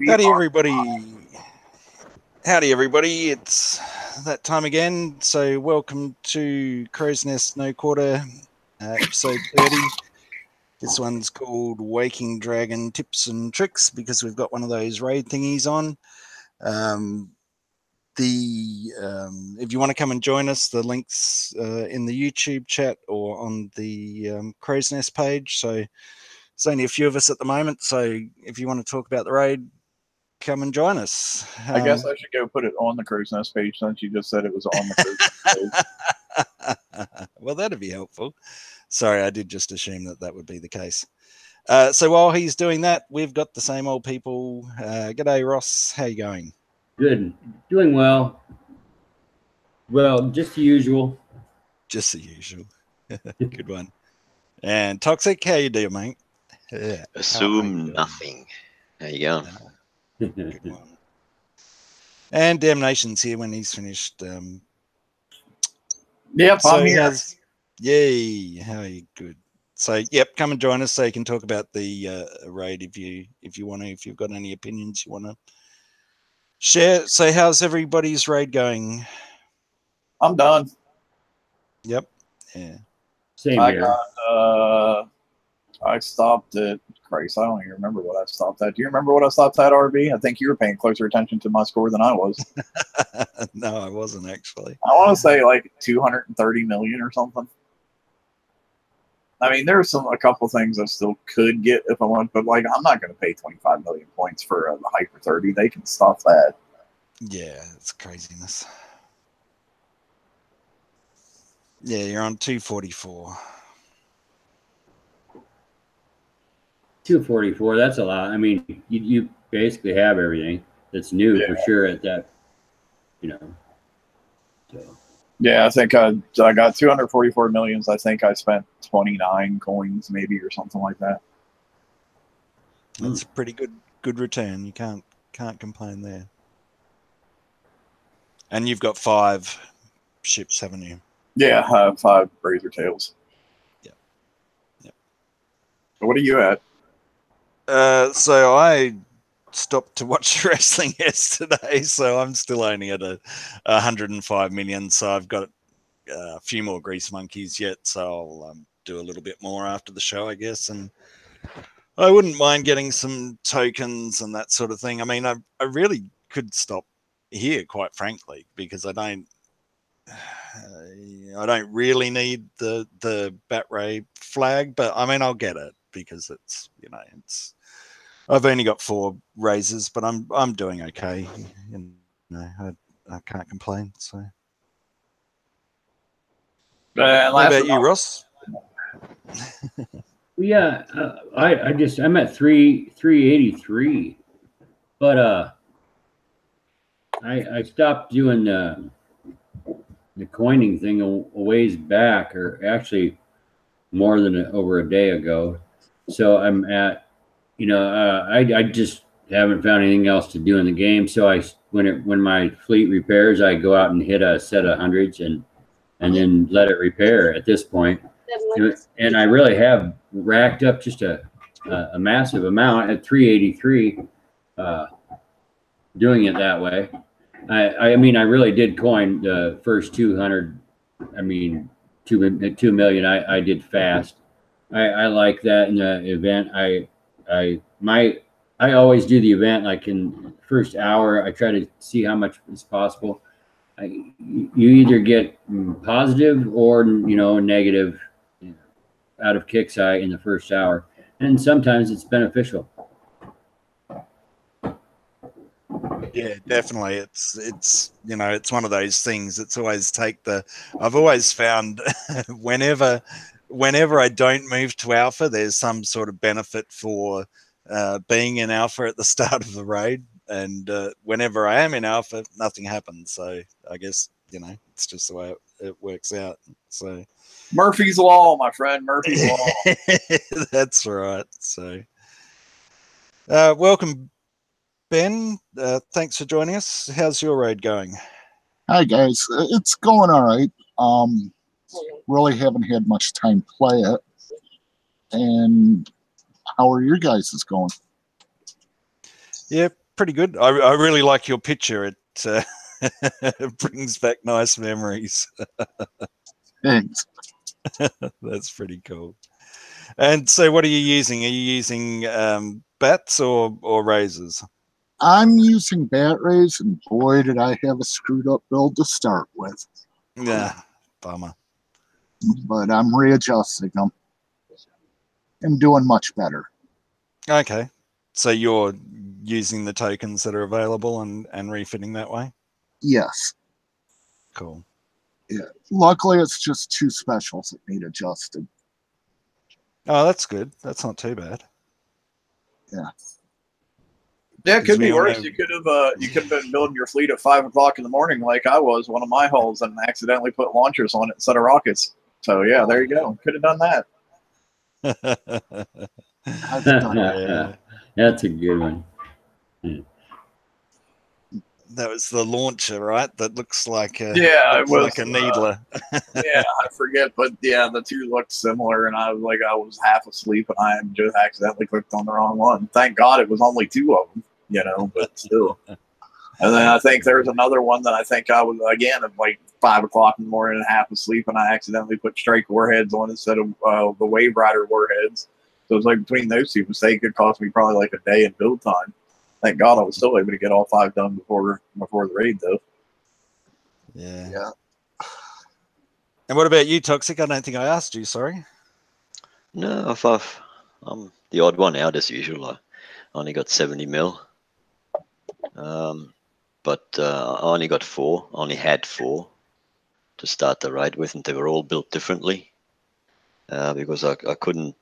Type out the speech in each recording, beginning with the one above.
Howdy, everybody. Howdy, everybody. It's that time again. So welcome to Crow's Nest No Quarter, episode 30. This one's called Waking Dragon Tips and Tricks because we've got one of those raid thingies on. If you want to come and join us, the link's in the YouTube chat or on the Crow's Nest page. So there's only a few of us at the moment. So if you want to talk about the raid, come and join us. I guess I should go put it on the Crow's Nest page since you just said it was on the Crow's Nest page. Well, that'd be helpful. Sorry, I did just assume that would be the case. So while he's doing that, we've got the same old people. G'day, Ross. How you going? Good. Doing well. Well, just the usual. Just the usual. Good one. And Toxic, how you doing, mate? Yeah. Assume nothing. How you going? Good one. And Damnation's here when he's finished. Yep, so I'm here. Yay! How are you? Good. So, yep, come and join us so you can talk about the raid if you want to. If you've got any opinions you want to share. So, how's everybody's raid going? I'm done. Yep. Yeah. Same here. I stopped at. Christ, I don't even remember what I stopped at. Do you remember what I stopped at, RB? I think you were paying closer attention to my score than I was. No, I wasn't actually. I want to say like 230 million or something. I mean, there's a couple things I still could get if I want, but like I'm not going to pay 25 million points for the Hyper 30. They can stuff that. Yeah, it's craziness. Yeah, you're on 244. 244, that's a lot. I mean, you basically have everything that's new for sure at that, So. Yeah, I think I got 244 millions. I think I spent 29 coins maybe or something like that. That's a pretty good return. You can't complain there. And you've got 5 ships, haven't you? Yeah, I have 5 Razor Tails. Yep. What are you at? So I stopped to watch wrestling yesterday, so I'm still only at 105 million. So I've got a few more grease monkeys yet, so I'll do a little bit more after the show, I guess. And I wouldn't mind getting some tokens and that sort of thing. I mean, I really could stop here, quite frankly, because I don't really need the Bat Ray flag, but I mean, I'll get it because it's I've only got 4 raises, but I'm doing okay. I can't complain. So, what about you, Ross? Yeah, I'm at 383, but I stopped doing the coining thing a ways back, or actually more than over a day ago. So I'm at, I just haven't found anything else to do in the game. So when my fleet repairs, I go out and hit a set of hundreds and then let it repair at this point. And I really have racked up just a massive amount at 383, doing it that way. I mean, I really did coin the first 200. I mean, 2 million. I did fast. I like that in the event. I always do the event like in the first hour. I try to see how much is possible. You either get positive or negative out of Kixeye in the first hour, and sometimes it's beneficial. Yeah, definitely. It's it's one of those things. It's always I've always found whenever I don't move to alpha, there's some sort of benefit for being in alpha at the start of the raid, and whenever I am in alpha, nothing happens. So I guess it's just the way it works out. So Murphy's Law, my friend, Murphy's Law. That's right. So welcome, Ben. Thanks for joining us. How's your raid going? Hi guys, it's going all right. Really haven't had much time to play it. And how are your guys' going? Yep, pretty good. I really like your picture. It it brings back nice memories. Thanks. That's pretty cool. And so, what are you using? Are you using bats or razors? I'm using bat rays, and boy, did I have a screwed up build to start with. Yeah, bummer. But I'm readjusting them and doing much better. Okay, so you're using the tokens that are available and refitting that way? Yes. Cool. Yeah. Luckily, it's just 2 specials that need adjusted. Oh, that's good. That's not too bad. Yeah. Yeah, it could be worse. Know... You could have been building your fleet at 5 o'clock in the morning, like I was one of my hulls, and accidentally put launchers on it instead of rockets. So yeah, there you go. Could have done that. I've done it. Yeah. That's a good one. That was the launcher, right? That looks like a it was like a needler. Yeah, I forget, but yeah, the two looked similar, and I was half asleep, and I just accidentally clicked on the wrong one. Thank God it was only 2 of them, but still. And then I think there's another one that I think I was, again, at like 5 o'clock in the morning and half asleep, and I accidentally put strike warheads on instead of the Wave Rider warheads. So it's like between those 2 mistakes, it cost me probably like a day in build time. Thank God I was still able to get all 5 done before the raid, though. Yeah. And what about you, Toxic? I don't think I asked you, sorry. No, I'm the odd one out as usual. I only got 70 mil. But I only got 4. I only had 4 to start the raid with, and they were all built differently because I couldn't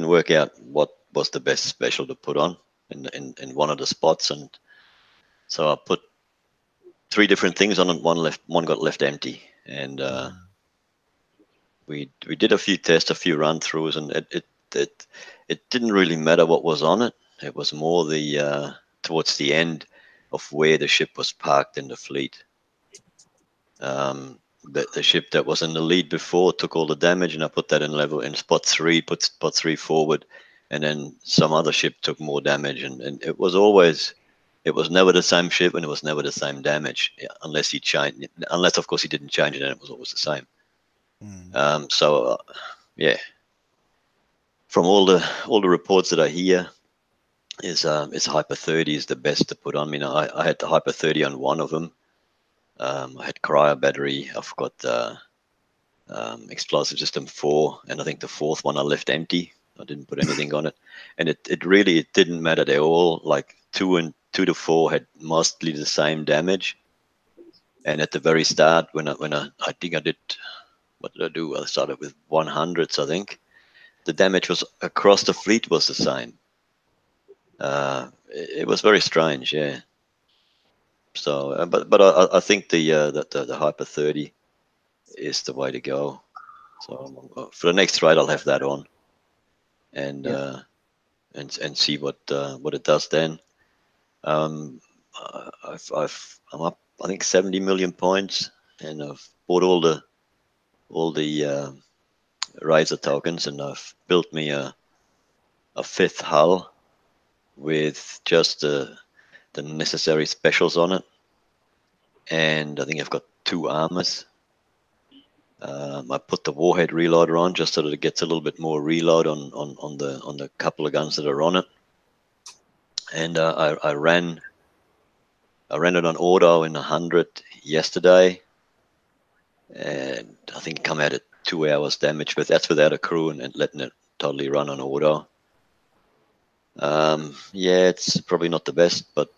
work out what was the best special to put on in one of the spots, and so I put 3 different things on, and one got left empty, and we did a few tests, a few run throughs, and it didn't really matter what was on it. It was more the towards the end of where the ship was parked in the fleet. The ship that was in the lead before took all the damage, and I put that in spot 3, put spot 3 forward, and then some other ship took more damage, and it was never the same ship, and it was never the same damage, unless of course he didn't change it, and it was always the same. Yeah, from all the reports that I hear, is Hyper 30 is the best to put on. I mean, I had the Hyper 30 on one of them. I had cryo battery. I've got explosive system 4, and I think the 4th one I left empty. I didn't put anything on it, and it really didn't matter. They all, like 2 to 4 had mostly the same damage. And at the very start, when I think I did, what did I do? I started with 100s, I think. The damage was across the fleet was the same. It was very strange, yeah. So, but I think the Hyper 30 is the way to go. So for the next raid, I'll have that on, and see what it does then. I'm up, I think, 70 million points, and I've bought all the Razor tokens, and I've built me a 5th hull with just the necessary specials on it, and I think I've got 2 armors. I put the warhead reloader on just so that it gets a little bit more reload on the couple of guns that are on it, and I ran it on auto in 100 yesterday, and I think it come out at 2 hours damage, but that's without a crew and letting it totally run on auto. Yeah, it's probably not the best, but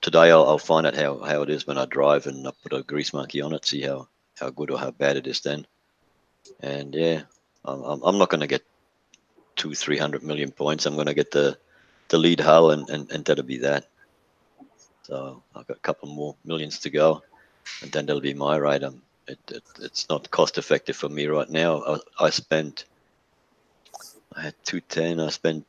today I'll find out how it is when I drive, and I put a grease monkey on it, see how good or how bad it is then. And yeah, I'm not going to get 200-300 million points. I'm going to get the lead hull, and that'll be that. So I've got a couple more millions to go, and then that'll be my raid. It's not cost effective for me right now. I had 210. I spent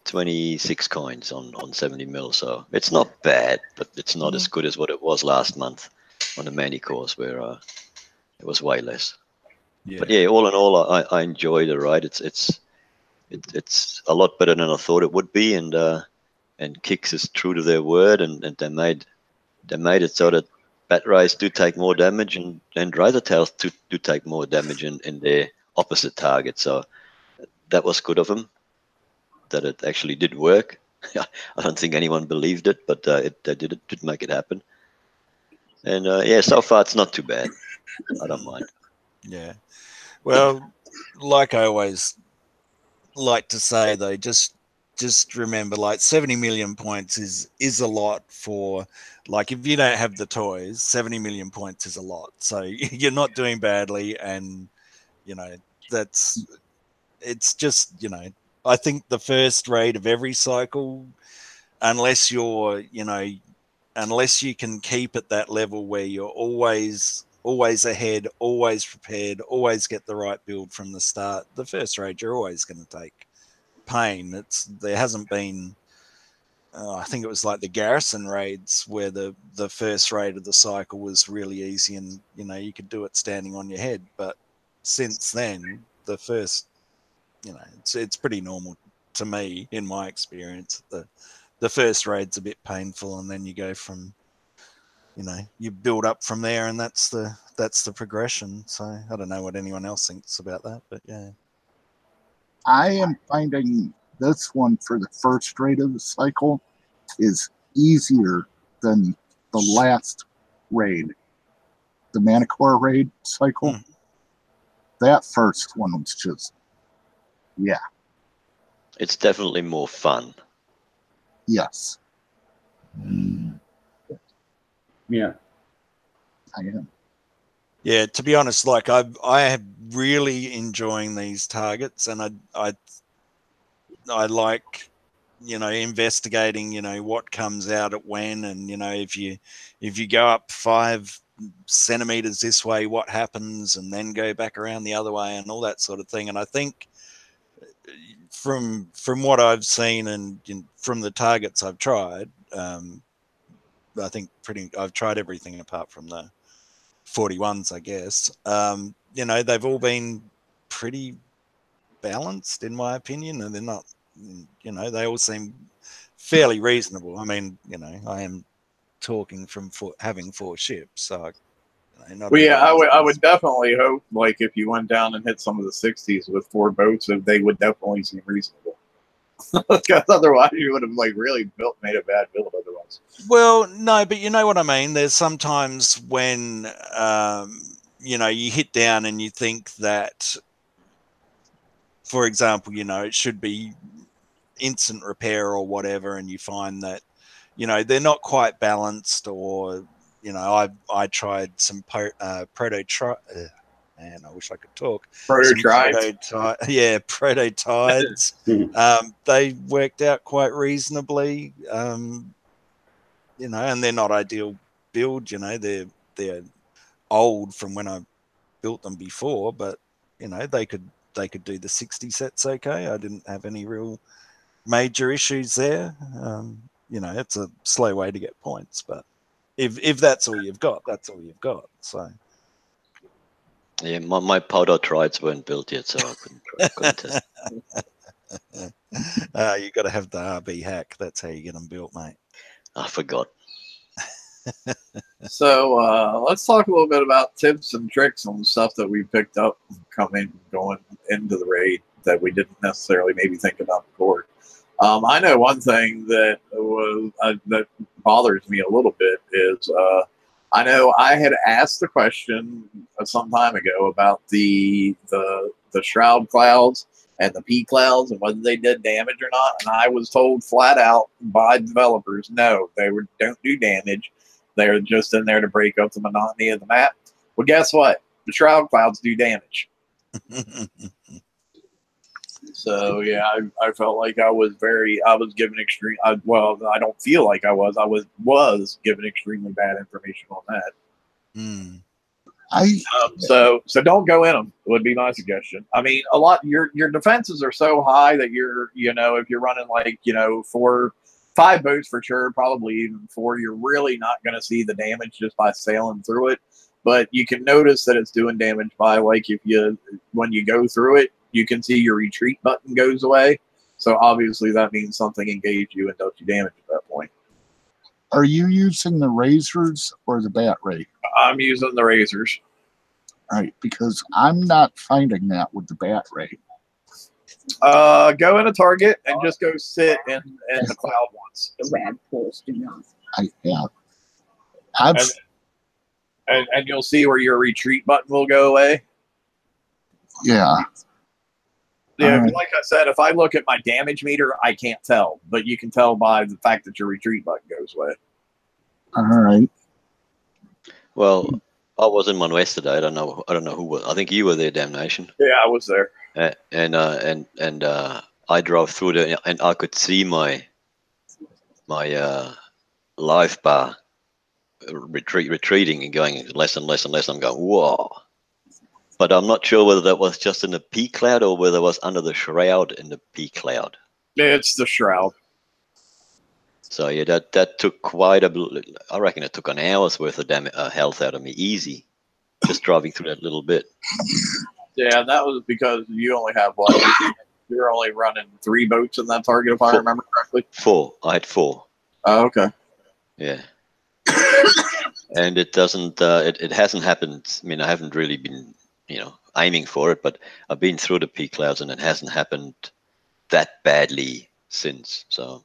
26 coins on 70 mil, so it's not bad, but it's not as good as what it was last month on the Manny course, where it was way less. Yeah. But yeah, all in all, I enjoy the ride. It's a lot better than I thought it would be, and and Kicks is true to their word, and they made it so that Bat Rays do take more damage and Razor Tails do take more damage in their opposite target. So that was good of them, that it actually did work. I don't think anyone believed it, but they did make it happen. And yeah, so far it's not too bad. I don't mind. Yeah. Well, like I always like to say, though, just remember, like, 70 million points is a lot for, like, if you don't have the toys, 70 million points is a lot. So you're not doing badly, and you know it's just, you know, I think the first raid of every cycle, unless you're, you know, unless you can keep at that level where you're always ahead, always prepared, always get the right build from the start, the first raid you're always going to take pain. There hasn't been, I think it was like the Garrison raids where the first raid of the cycle was really easy, and you know, you could do it standing on your head. But since then, the first, you know, it's pretty normal to me, in my experience. The first raid's a bit painful, and then you go from, you know, you build up from there, and that's the progression. So I don't know what anyone else thinks about that, but yeah. I am finding this one for the first raid of the cycle is easier than the last raid, the Manticore raid cycle. That first one was just, yeah. It's definitely more fun. Yes. Yeah. I am. Yeah, to be honest, like I am really enjoying these targets, and I like, you know, investigating, you know, what comes out at when, and you know, if you go up 5 centimeters this way, what happens, and then go back around the other way, and all that sort of thing. And I think from what I've seen, and from the targets I've tried, I think I've tried everything apart from the 41s, I guess. You know, they've all been pretty balanced, in my opinion, and they're not, you know, they all seem fairly reasonable. I mean, you know, I am talking from having 4 ships, so, you know, Well, yeah, I would definitely hope, like, if you went down and hit some of the 60s with 4 boats, they would definitely seem reasonable. Because otherwise, you would have like really made a bad build otherwise. Well, no, but you know what I mean. There's sometimes when you know, you hit down and you think that, for example, you know, it should be instant repair or whatever, and you find that, you know, they're not quite balanced, or, you know, I tried some man, I wish I could talk. Prototides. They worked out quite reasonably, you know, and they're not ideal build. You know, they're old from when I built them before, but you know, they could do the 60 sets okay. I didn't have any real major issues there. You know, it's a slow way to get points, but if that's all you've got, that's all you've got. So yeah, my prototrides weren't built yet, so I couldn't test. You got to have the RB hack. That's how you get them built, mate. I forgot. So let's talk a little bit about tips and tricks on stuff that we picked up going into the raid that we didn't necessarily maybe think about before. I know one thing that that bothers me a little bit is I know I had asked the question some time ago about the shroud clouds and the P clouds and whether they did damage or not, and I was told flat out by developers, no, don't do damage. They're just in there to break up the monotony of the map. Well, guess what? The shroud clouds do damage. So yeah, I felt like I was given extreme. Well, I don't feel like I was given extremely bad information on that. So don't go in them would be my suggestion. I mean, a lot your defenses are so high that if you're running like 5 boats for sure, probably even 4, you're really not going to see the damage just by sailing through it. But you can notice that it's doing damage by, like, when you go through it, you can see your retreat button goes away. So obviously that means something engaged you and dealt you damage at that point. Are you using the razors or the bat ray? I'm using the razors. Right, because I'm not finding that with the bat ray. Go in a target and just go sit in the cloud once. The rad pulls do not. I have. And you'll see where your retreat button will go away. Yeah. Yeah, like I said, if I look at my damage meter, I can't tell, but you can tell by the fact that your retreat button goes away. All right. Well, I was in one yesterday. I don't know who was. I think you were there, Damnation. Yeah, I was there. And I drove through there, and I could see my life bar retreating and going less and less and less. I'm going, whoa. But I'm not sure whether that was just in the P cloud or whether it was under the shroud in the P cloud. It's the shroud. So yeah, that took quite a. I reckon it took an hour's worth of health out of me, easy, just driving through that little bit. Yeah, that was because you only have what? You're only running 3 boats in that target, if I remember correctly. 4. I had 4. Oh, okay. Yeah. And it doesn't. It hasn't happened. I mean, I haven't really been, aiming for it, but I've been through the P clouds, and it hasn't happened that badly since. So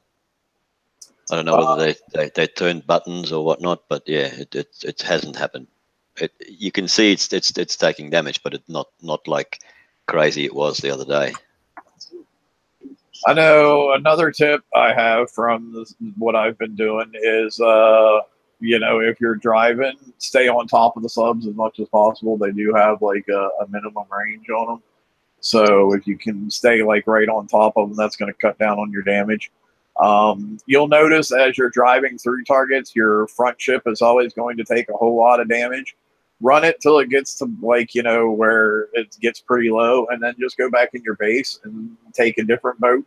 I don't know whether they turned buttons or whatnot, but yeah, it hasn't happened. You can see it's taking damage, but it's not like crazy it was the other day. I know another tip I have from what I've been doing is, if you're driving, stay on top of the subs as much as possible. They do have like a minimum range on them. So if you can stay like right on top of them, that's going to cut down on your damage. You'll notice as you're driving through targets, your front ship is always going to take a whole lot of damage. Run it till it gets to like, where it gets pretty low, and then just go back in your base and take a different boat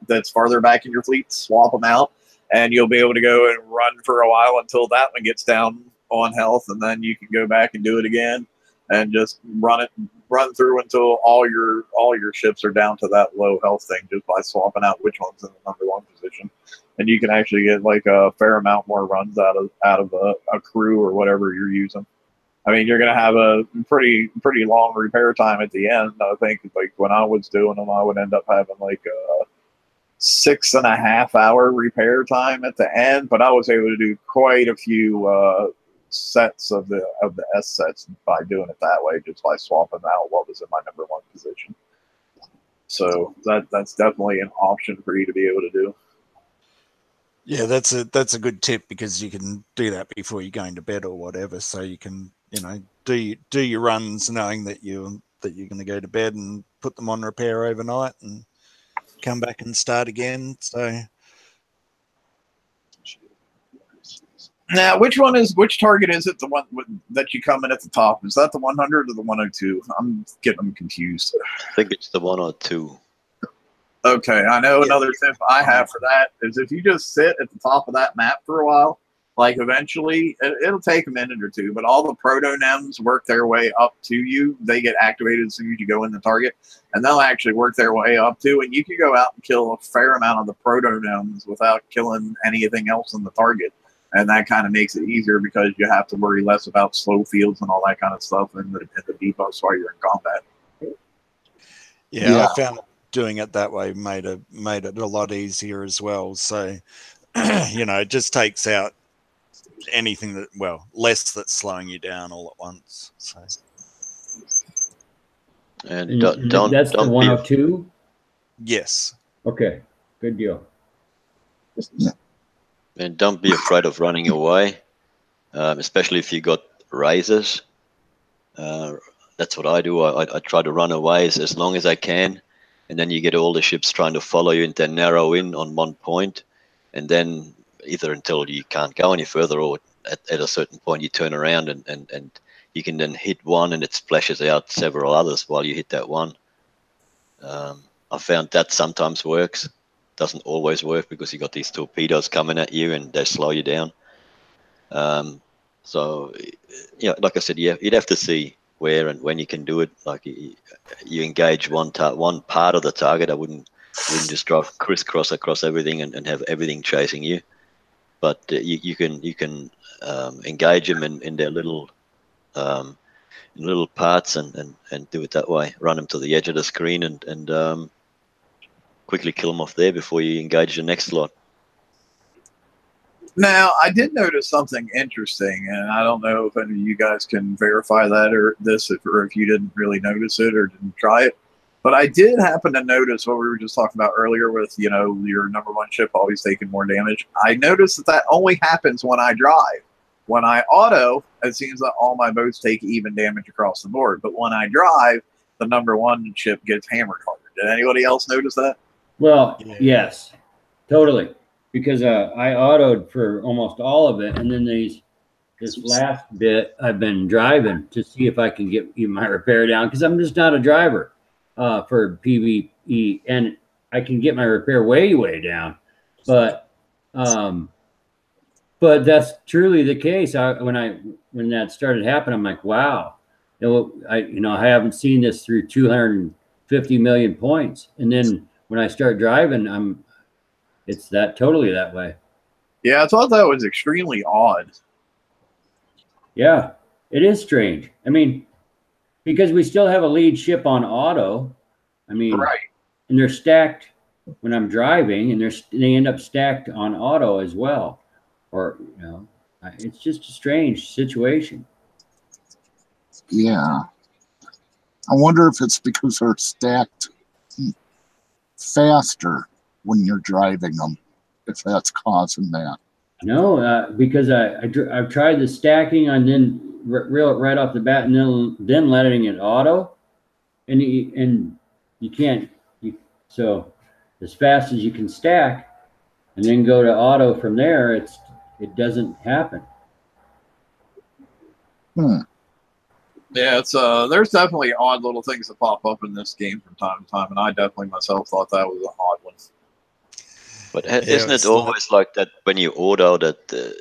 that's farther back in your fleet, swap them out, and you'll be able to go and run for a while until that one gets down on health, and then you can go back and do it again and just run through until all your ships are down to that low health thing, just by swapping out which one's in the number 1 position. And you can actually get like a fair amount more runs out of a crew or whatever you're using. I mean, you're going to have a pretty long repair time at the end. I think like when I was doing them, I would end up having like a 6.5 hour repair time at the end, but I was able to do quite a few sets of the S sets by doing it that way, just by swapping out what was in my number 1 position. So that's definitely an option for you to be able to do. Yeah, that's a good tip, because you can do that before you're going to bed or whatever, so you can do your runs knowing that you're going to go to bed and put them on repair overnight and come back and start again. So now, which target is it? The one that you come in at the top? Is that the 100 or the 102? I'm getting them confused. I think it's the 102. Okay, I know another tip I have for that is if you just sit at the top of that map for a while, like eventually, it'll take a minute or two, but all the proto-nems work their way up to you. They get activated as soon as you go in the target, and they'll actually work their way up to, and you can go out and kill a fair amount of the proto-nems without killing anything else in the target. And that kind of makes it easier because you have to worry less about slow fields and all that kind of stuff in the debuffs while you're in combat. Yeah, I found doing it that way made it a lot easier as well. So, it just takes out anything less that's slowing you down all at once. So, and that's the 102. Yes. Okay. Good deal. And don't be afraid of running away, especially if you got razors. That's what I do. I try to run away as long as I can, and then you get all the ships trying to follow you and then narrow in on one point, and then either until you can't go any further, or at a certain point you turn around and you can then hit one and it splashes out several others while you hit that one. I found that sometimes works. Doesn't always work because you got these torpedoes coming at you and they slow you down. So like I said, you'd have to see where and when you can do it. Like you engage one part of the target. I wouldn't You can just drive crisscross across everything and have everything chasing you. But you can engage them in their little parts and do it that way. Run them to the edge of the screen and quickly kill them off there before you engage the next lot. Now, I did notice something interesting, and I don't know if any of you guys can verify that or if you didn't really notice it or didn't try it. But I did happen to notice what we were just talking about earlier with, you know, your number one ship always taking more damage. I noticed that only happens when I drive. When I auto, it seems that all my boats take even damage across the board. But when I drive, the number one ship gets hammered harder. Did anybody else notice that? Well, yes, totally. Because I autoed for almost all of it, and then this last bit I've been driving to see if I can get my repair down, because I'm just not a driver for PvE, and I can get my repair way down, but that's truly the case. When that started happening, I'm like, wow, I haven't seen this through 250 million points, and then when I start driving, it's totally that way. Yeah, I thought that was extremely odd. Yeah, it is strange. I mean, because we still have a lead ship on auto. I mean, right. And they're stacked when I'm driving, and they end up stacked on auto as well. Or, it's just a strange situation. Yeah. I wonder if it's because they're stacked faster when you're driving them, if that's causing that. No, because I've tried the stacking and then reel it right off the bat, and then letting it auto, and you can't. So as fast as you can stack, and then go to auto from there, it doesn't happen. Yeah, it's there's definitely odd little things that pop up in this game from time to time, and I definitely myself thought that was an odd one. But isn't it always like that when you auto that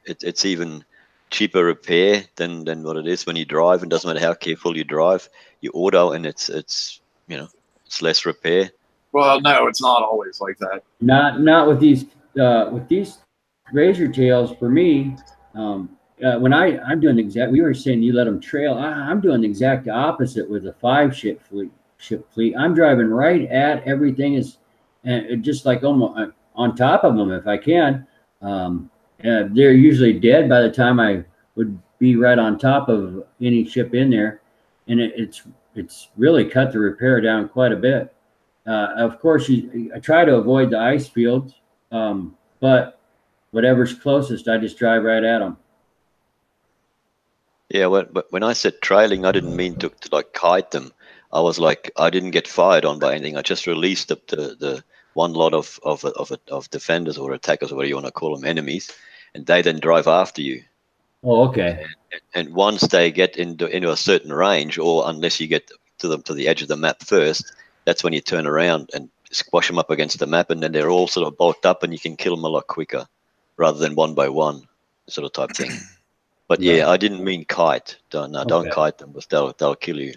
it's even cheaper repair than what it is when you drive? And doesn't matter how careful you drive, you auto and it's less repair. Well, no, it's not always like that. Not with these razor tails. For me, when I'm doing we were saying you let them trail. I'm doing the exact opposite with a 5 ship fleet. I'm driving right at everything and just like almost on top of them if I can. They're usually dead by the time I would be right on top of any ship in there, and it's really cut the repair down quite a bit. Of course, I try to avoid the ice fields, but whatever's closest, I just drive right at them. Yeah, when I said trailing, I didn't mean to like kite them. I was like, I didn't get fired on by anything. I just released the one lot of defenders or attackers, or whatever you want to call them, enemies, and they then drive after you. Oh, okay. And once they get into a certain range, or unless you get to the edge of the map first, that's when you turn around and squash them up against the map, and then they're all sort of bulked up, and you can kill them a lot quicker, rather than one by one sort of type thing. But yeah, right. I didn't mean kite. Don't kite them, because they'll kill you.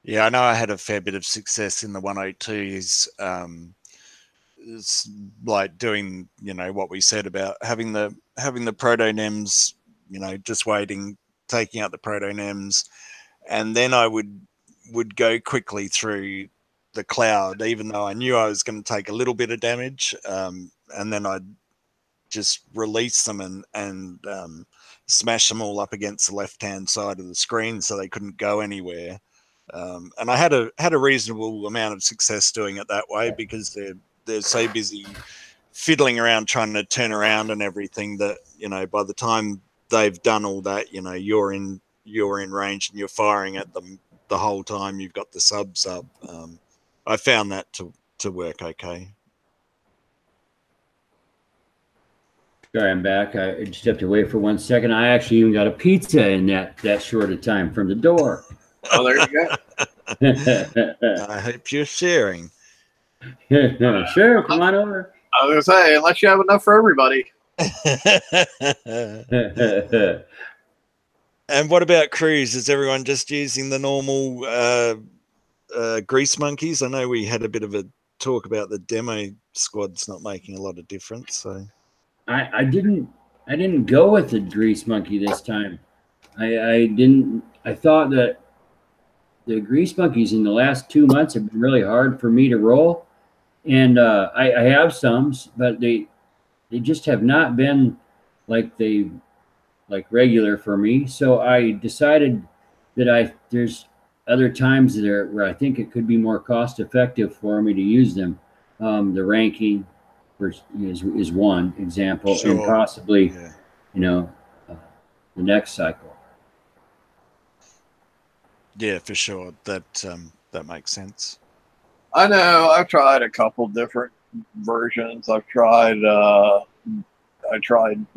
Yeah, I know I had a fair bit of success in the 102s. It's like doing, what we said about having the proto-nems, just waiting, taking out the proto-nems, and then I would go quickly through the cloud, even though I knew I was going to take a little bit of damage, and then I'd just release them and smash them all up against the left-hand side of the screen so they couldn't go anywhere. And I had a reasonable amount of success doing it that way, because they're so busy fiddling around trying to turn around and everything that by the time they've done all that, you're in range and you're firing at them the whole time you've got the subs up. I found that to work okay. Sorry, I'm back. I just have to wait for 1 second. I actually even got a pizza in that short a time from the door. Oh, there you go. I hope you're sharing. Sure, come on over. I was going to say, unless you have enough for everybody. And what about crews? Is everyone just using the normal grease monkeys? I know we had a bit of a talk about the demo squads not making a lot of difference. So I didn't go with the grease monkey this time. I didn't. I thought that the grease monkeys in the last 2 months have been really hard for me to roll, and I have some, but they just have not been like regular for me. So I decided that there's other times there where I think it could be more cost effective for me to use them. The ranking is one example, and sure, possibly yeah. the next cycle. Yeah, for sure. That makes sense. I know. I've tried a couple different versions. I tried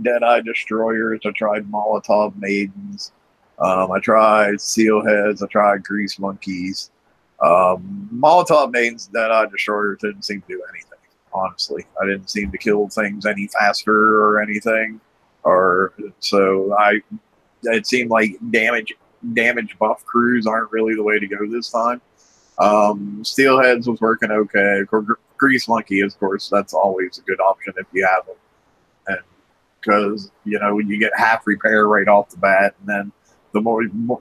Deadeye Destroyers. I tried Molotov Maidens. I tried Sealheads. I tried Grease Monkeys. Molotov Maidens, Deadeye Destroyers didn't seem to do anything. Honestly, I didn't seem to kill things any faster or anything. It seemed like damage buff crews aren't really the way to go this time. Steelheads was working okay. Grease Monkey, of course, that's always a good option if you have them. And because, when you get half repair right off the bat, and then the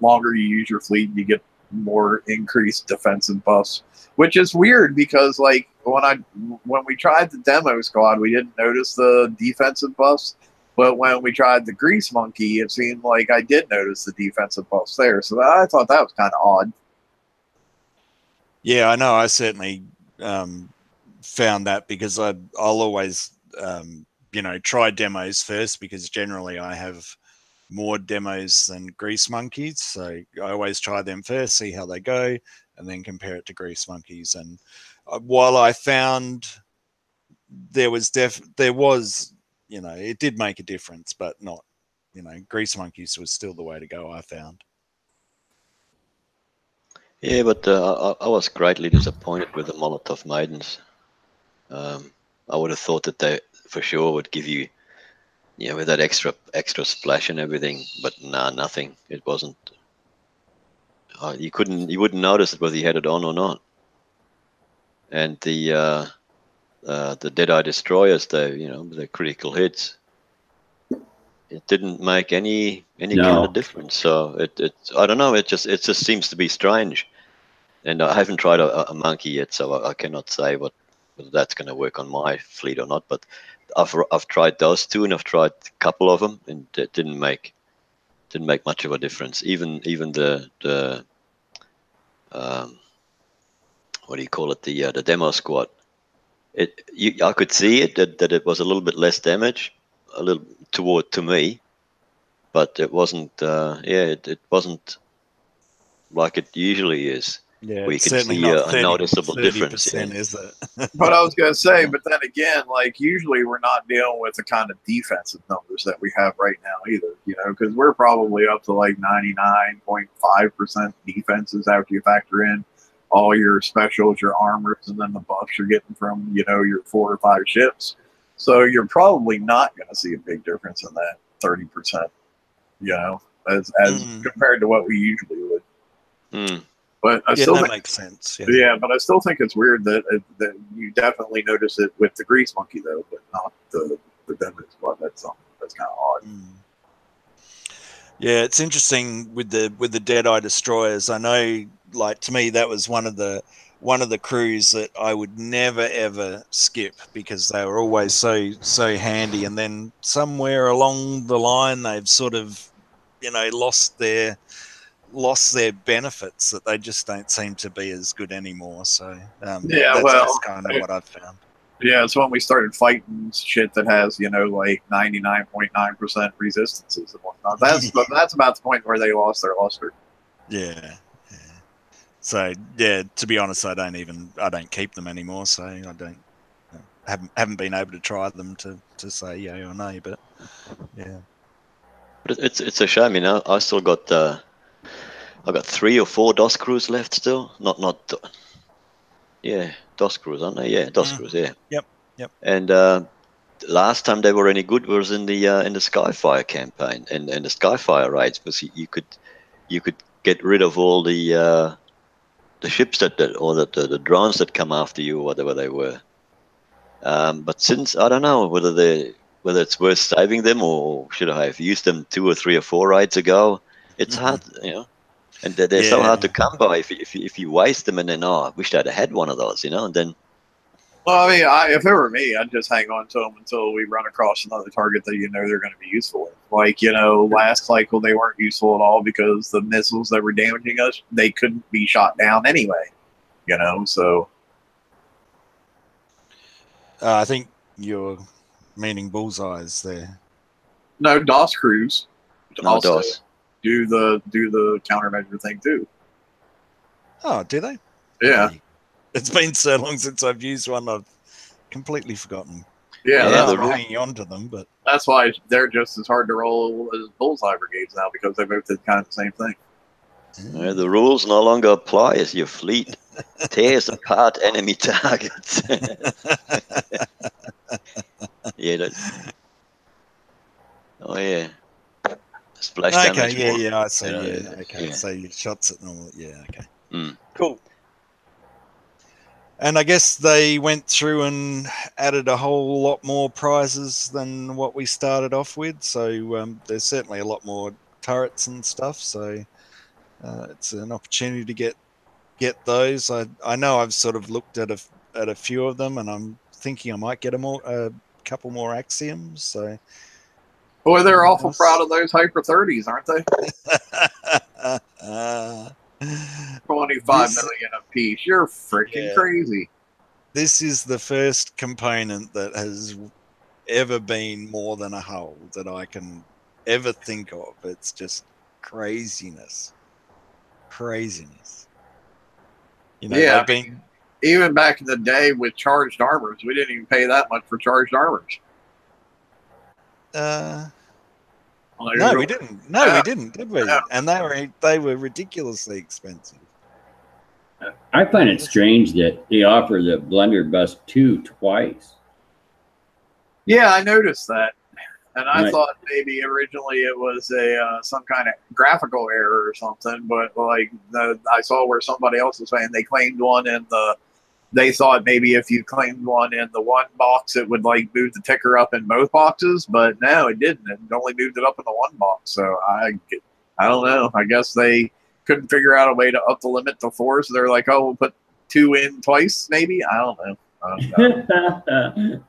longer you use your fleet, you get more increased defensive buffs, which is weird because, like, when we tried the demo squad, we didn't notice the defensive buffs. But when we tried the Grease Monkey, it seemed like I did notice the defensive buffs there. So I thought that was kind of odd. Yeah, I know. I certainly found that because I'll always, try demos first because generally I have more demos than Grease Monkeys. So I always try them first, see how they go, and then compare it to Grease Monkeys. And while I found there was, it did make a difference, but not, Grease Monkeys was still the way to go, I found. Yeah, but I was greatly disappointed with the Molotov Maidens. I would have thought that they for sure would give you, with that extra splash and everything, but nah, nothing. It wasn't. You wouldn't notice it whether you had it on or not. And the Deadeye Destroyers, the critical hits, it didn't make any kind of difference. So I don't know. It just seems to be strange. And I haven't tried a monkey yet, so I cannot say whether that's going to work on my fleet or not. But I've tried those two, and I've tried a couple of them, and it didn't make much of a difference. Even the what do you call it? The demo squad. I could see it that it was a little bit less damage, a little to me, but it wasn't. It wasn't like it usually is. Yeah, we it's could certainly see not a noticeable 30%, difference. Yeah. is it? But I was going to say, but then again, like, usually we're not dealing with the kind of defensive numbers that we have right now either, because we're probably up to like 99.5% defenses after you factor in all your specials, your armors, and then the buffs you're getting from, your 4 or 5 ships. So you're probably not going to see a big difference in that 30%, as compared to what we usually would. Mm. But I that makes sense. Yeah, but I still think it's weird that you definitely notice it with the Grease Monkey though, but not the demo squad. That's kind of odd. Yeah, it's interesting with the Deadeye Destroyers. I know, like, to me, that was one of the crews that I would never ever skip because they were always so handy. And then somewhere along the line, they've sort of, lost their benefits, that they just don't seem to be as good anymore. So that's just kind of what I've found. Yeah, it's when we started fighting shit that has, like 99.9% resistances and whatnot. That's about the point where they lost their luster. Yeah. So to be honest, I don't keep them anymore. So I don't haven't been able to try them to say yay or nay. But yeah. But it's a shame, I still got I got 3 or 4 DOS crews left still. Not DOS crews, aren't they? Yeah, DOS crews. Yeah. Yep. And last time they were any good was in the Skyfire campaign and the Skyfire raids, because you could get rid of all the ships or the drones that come after you, or whatever they were. But since, I don't know whether it's worth saving them, or should I have used them 2 or 3 or 4 raids ago. It's hard, and they're so hard to come by if you waste them, and then, I wish I'd have had one of those, and then. Well, I mean, if it were me, I'd just hang on to them until we run across another target that they're going to be useful in. Like, last cycle they weren't useful at all because the missiles that were damaging us, they couldn't be shot down anyway. So. I think you're meaning bullseyes there. No, DOS crews also DOS. do the countermeasure thing too. Oh, do they? Yeah. It's been so long since I've used one, I've completely forgotten. Yeah, I'm hanging on to them, but that's why they're just as hard to roll as bullseye brigades now, because they both did kind of the same thing. The rules no longer apply as your fleet tears apart enemy targets. Yeah. Oh yeah. Splash damage. Okay. Yeah. I see. Yeah. Okay. Yeah. So your shots at normal. Yeah. Okay. Mm. Cool. And I guess they went through and added a whole lot more prizes than what we started off with. So there's certainly a lot more turrets and stuff. So it's an opportunity to get those. I know I've sort of looked at a few of them, and I'm thinking I might get a couple more axioms. So, boy, they're awful proud of those Hyper 30s, aren't they? 25 million a piece. You're freaking crazy. This is the first component that has ever been more than a hull that I can ever think of. It's just craziness. Even back in the day with charged armors, we didn't even pay that much for charged armors. No, we didn't. No, we didn't, did we? Yeah. And they were ridiculously expensive. I find it strange that they offer the Blunderbuss 2 twice. Yeah, I noticed that. And I thought maybe originally it was some kind of graphical error or something, but I saw where somebody else was saying they claimed one in they thought maybe if you claimed one in the one box, it would move the ticker up in both boxes, but no, it didn't. It only moved it up in the one box. So I don't know. I guess they couldn't figure out a way to up the limit to 4, so they're like, oh, we'll put 2 in twice, maybe. I don't know.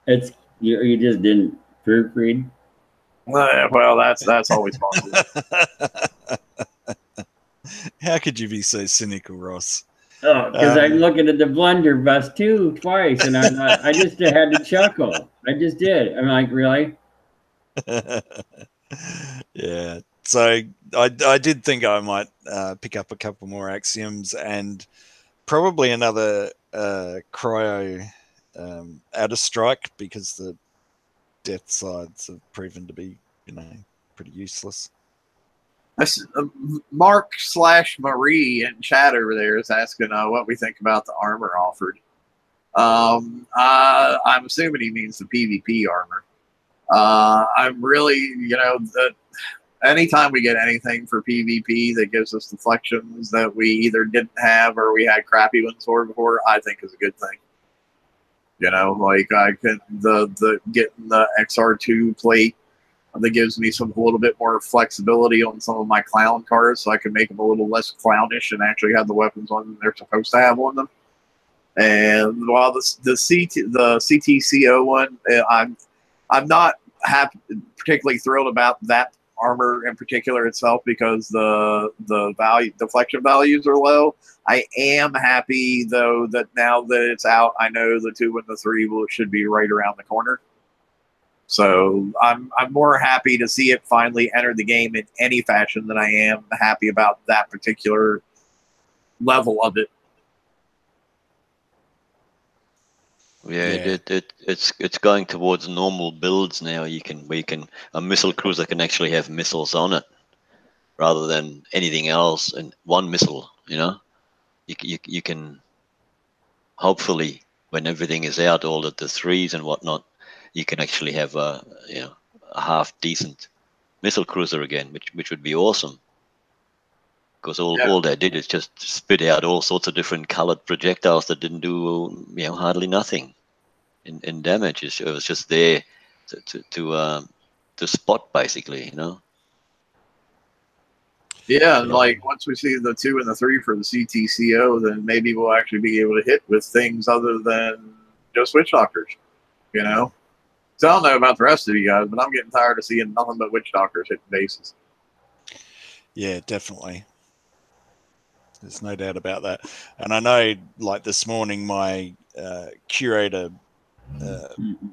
It's you just didn't proofread. Well, that's always possible. How could you be so cynical, Ross? Oh, because I'm looking at the Blunderbuss 2 twice, and I just had to chuckle. I just did. I'm like, really? Yeah. So I did think I might pick up a couple more axioms and probably another cryo outer strike, because the death sides have proven to be, pretty useless. Mark/Marie in chat over there is asking what we think about the armor offered. I'm assuming he means the PvP armor. I'm really, anytime we get anything for PvP that gives us deflections that we either didn't have or we had crappy ones for before, I think is a good thing. I can getting the XR2 plate that gives me a little bit more flexibility on some of my clown cars, so I can make them a little less clownish and actually have the weapons on them they're supposed to have on them. And while the CTCO one, I'm not particularly thrilled about that armor in particular itself, because the deflection values are low. I am happy though that now that it's out, I know the 2 and the 3 should be right around the corner. So I'm more happy to see it finally enter the game in any fashion than I am happy about that particular level of it. Yeah, it's going towards normal builds now. A missile cruiser can actually have missiles on it rather than anything else, and one missile. You can hopefully, when everything is out, all of the 3s and whatnot, you can actually have a a half decent missile cruiser again, which would be awesome. Because all they did is just spit out all sorts of different colored projectiles that didn't do hardly nothing in damage. It was just there to spot, basically. Yeah, and like once we see the 2 and the 3 for the CTCO, then maybe we'll actually be able to hit with things other than just witch doctors. So I don't know about the rest of you guys, but I'm getting tired of seeing nothing but witch doctors hitting bases. Yeah, definitely. There's no doubt about that. And I know, like this morning, my curator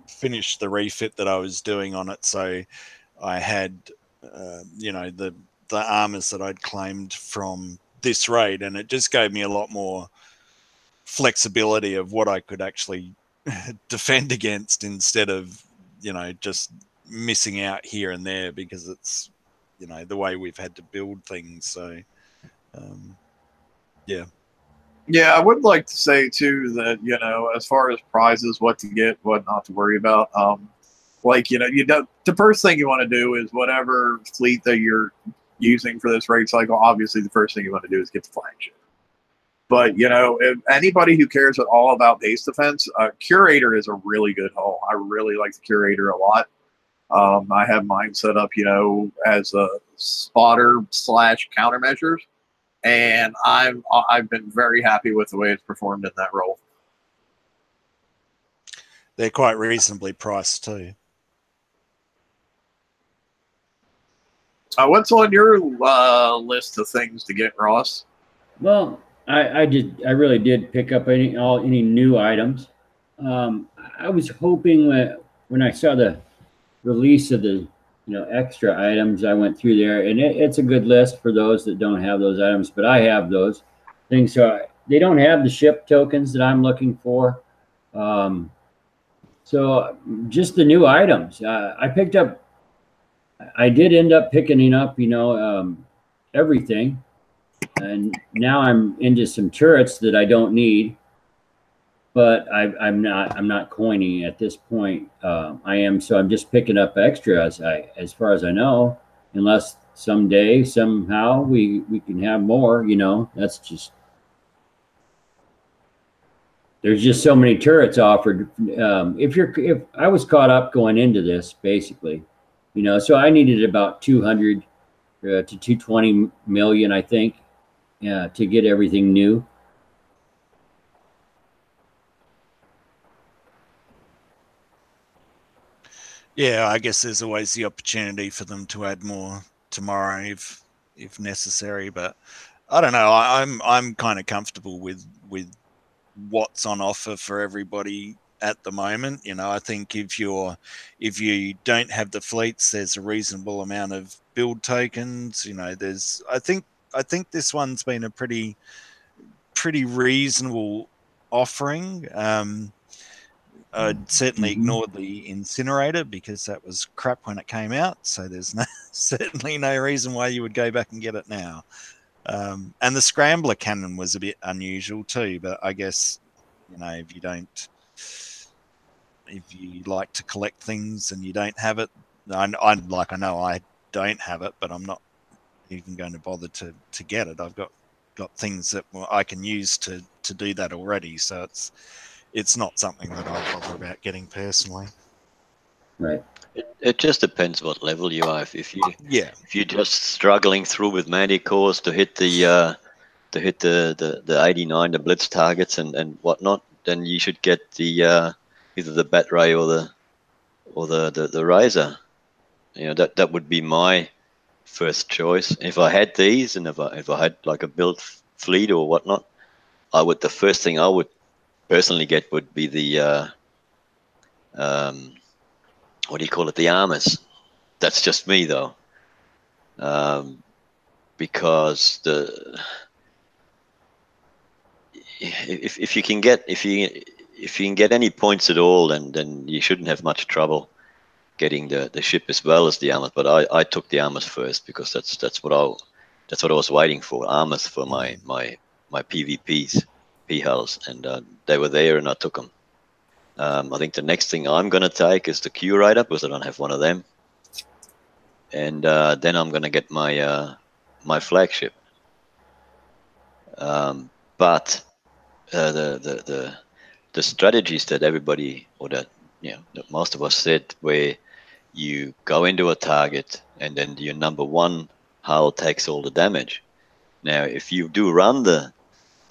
finished the refit that I was doing on it, so I had the armors that I'd claimed from this raid, and it just gave me a lot more flexibility of what I could actually defend against, instead of just missing out here and there, because it's the way we've had to build things. So Yeah, I would like to say too that as far as prizes, what to get, what not to worry about. The first thing you want to do is whatever fleet that you're using for this raid cycle. Obviously, the first thing you want to do is get the flagship. But if anybody who cares at all about base defense, Curator is a really good hull. I really like the Curator a lot. I have mine set up, as a spotter / countermeasures. And I've been very happy with the way it's performed in that role. They're quite reasonably priced too. What's on your list of things to get, Ross? Well, I really did pick up any new items. I was hoping when I saw the release of the extra items, I went through there, and it's a good list for those that don't have those items, but I have those things. So they don't have the ship tokens that I'm looking for. So just the new items. I did end up picking up, everything. And now I'm into some turrets that I don't need. But I'm not coining at this point. So I'm just picking up extra as far as I know, unless someday somehow we can have more. That's just, there's just so many turrets offered. If I was caught up going into this, basically, so I needed about 200 to 220 million, I think, to get everything new. Yeah, I guess there's always the opportunity for them to add more tomorrow if necessary, but I don't know. I'm kind of comfortable with what's on offer for everybody at the moment. I think if you don't have the fleets, there's a reasonable amount of build tokens. I think this one's been a pretty reasonable offering. I'd certainly ignored the incinerator because that was crap when it came out. So there's certainly no reason why you would go back and get it now. And the scrambler cannon was a bit unusual too, but I guess, if you like to collect things and you don't have it, I know I don't have it, but I'm not even going to bother to get it. I've got things that I can use to do that already. So it's not something that I bother about getting personally. Right. It just depends what level you are. If you're just struggling through with Manticores to hit the 89, the blitz targets and whatnot, then you should get the either the Bat Ray or the Razor. That would be my first choice. If I had these, and if I had like a built fleet or whatnot, the first thing I would personally get would be the what do you call it? The armors. That's just me though, because if you can get any points at all, then you shouldn't have much trouble getting the ship as well as the armors. But I took the armors first because that's what I was waiting for. Armors for my PvPs, P hulls, and they were there, and I took them. I think the next thing I'm going to take is the Curator, because I don't have one of them. And then I'm going to get my my flagship. But the strategies that everybody, or that that most of us said, where you go into a target and then your number one hull takes all the damage. Now, if you do run the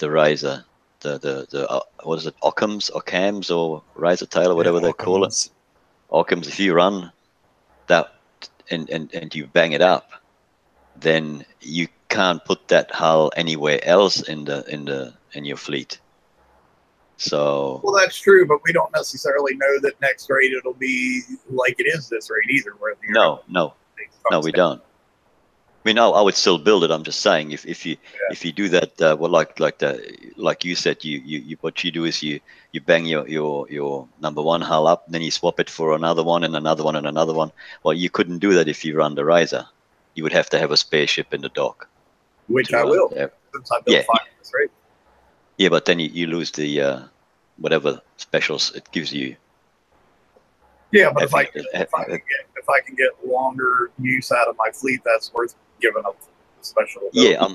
Razor, the what is it, Occams or Razor Tail or whatever they call it, Occams, if you run that and you bang it up, then you can't put that hull anywhere else in your fleet. So, well, that's true, but we don't necessarily know that next raid it'll be like it is this raid either. Where no, we don't. I mean, I would still build it. I'm just saying, if you do that, well, like you said, you what you do is you bang your number one hull up, then you swap it for another one and another one and another one. Well, you couldn't do that if you run the Razor. You would have to have a spare ship in the dock. Which I will, since I built 5 this raid. Yeah, but then you lose the whatever specials it gives you. Yeah, but if I can get longer use out of my fleet, that's worth giving up the special ability. Yeah,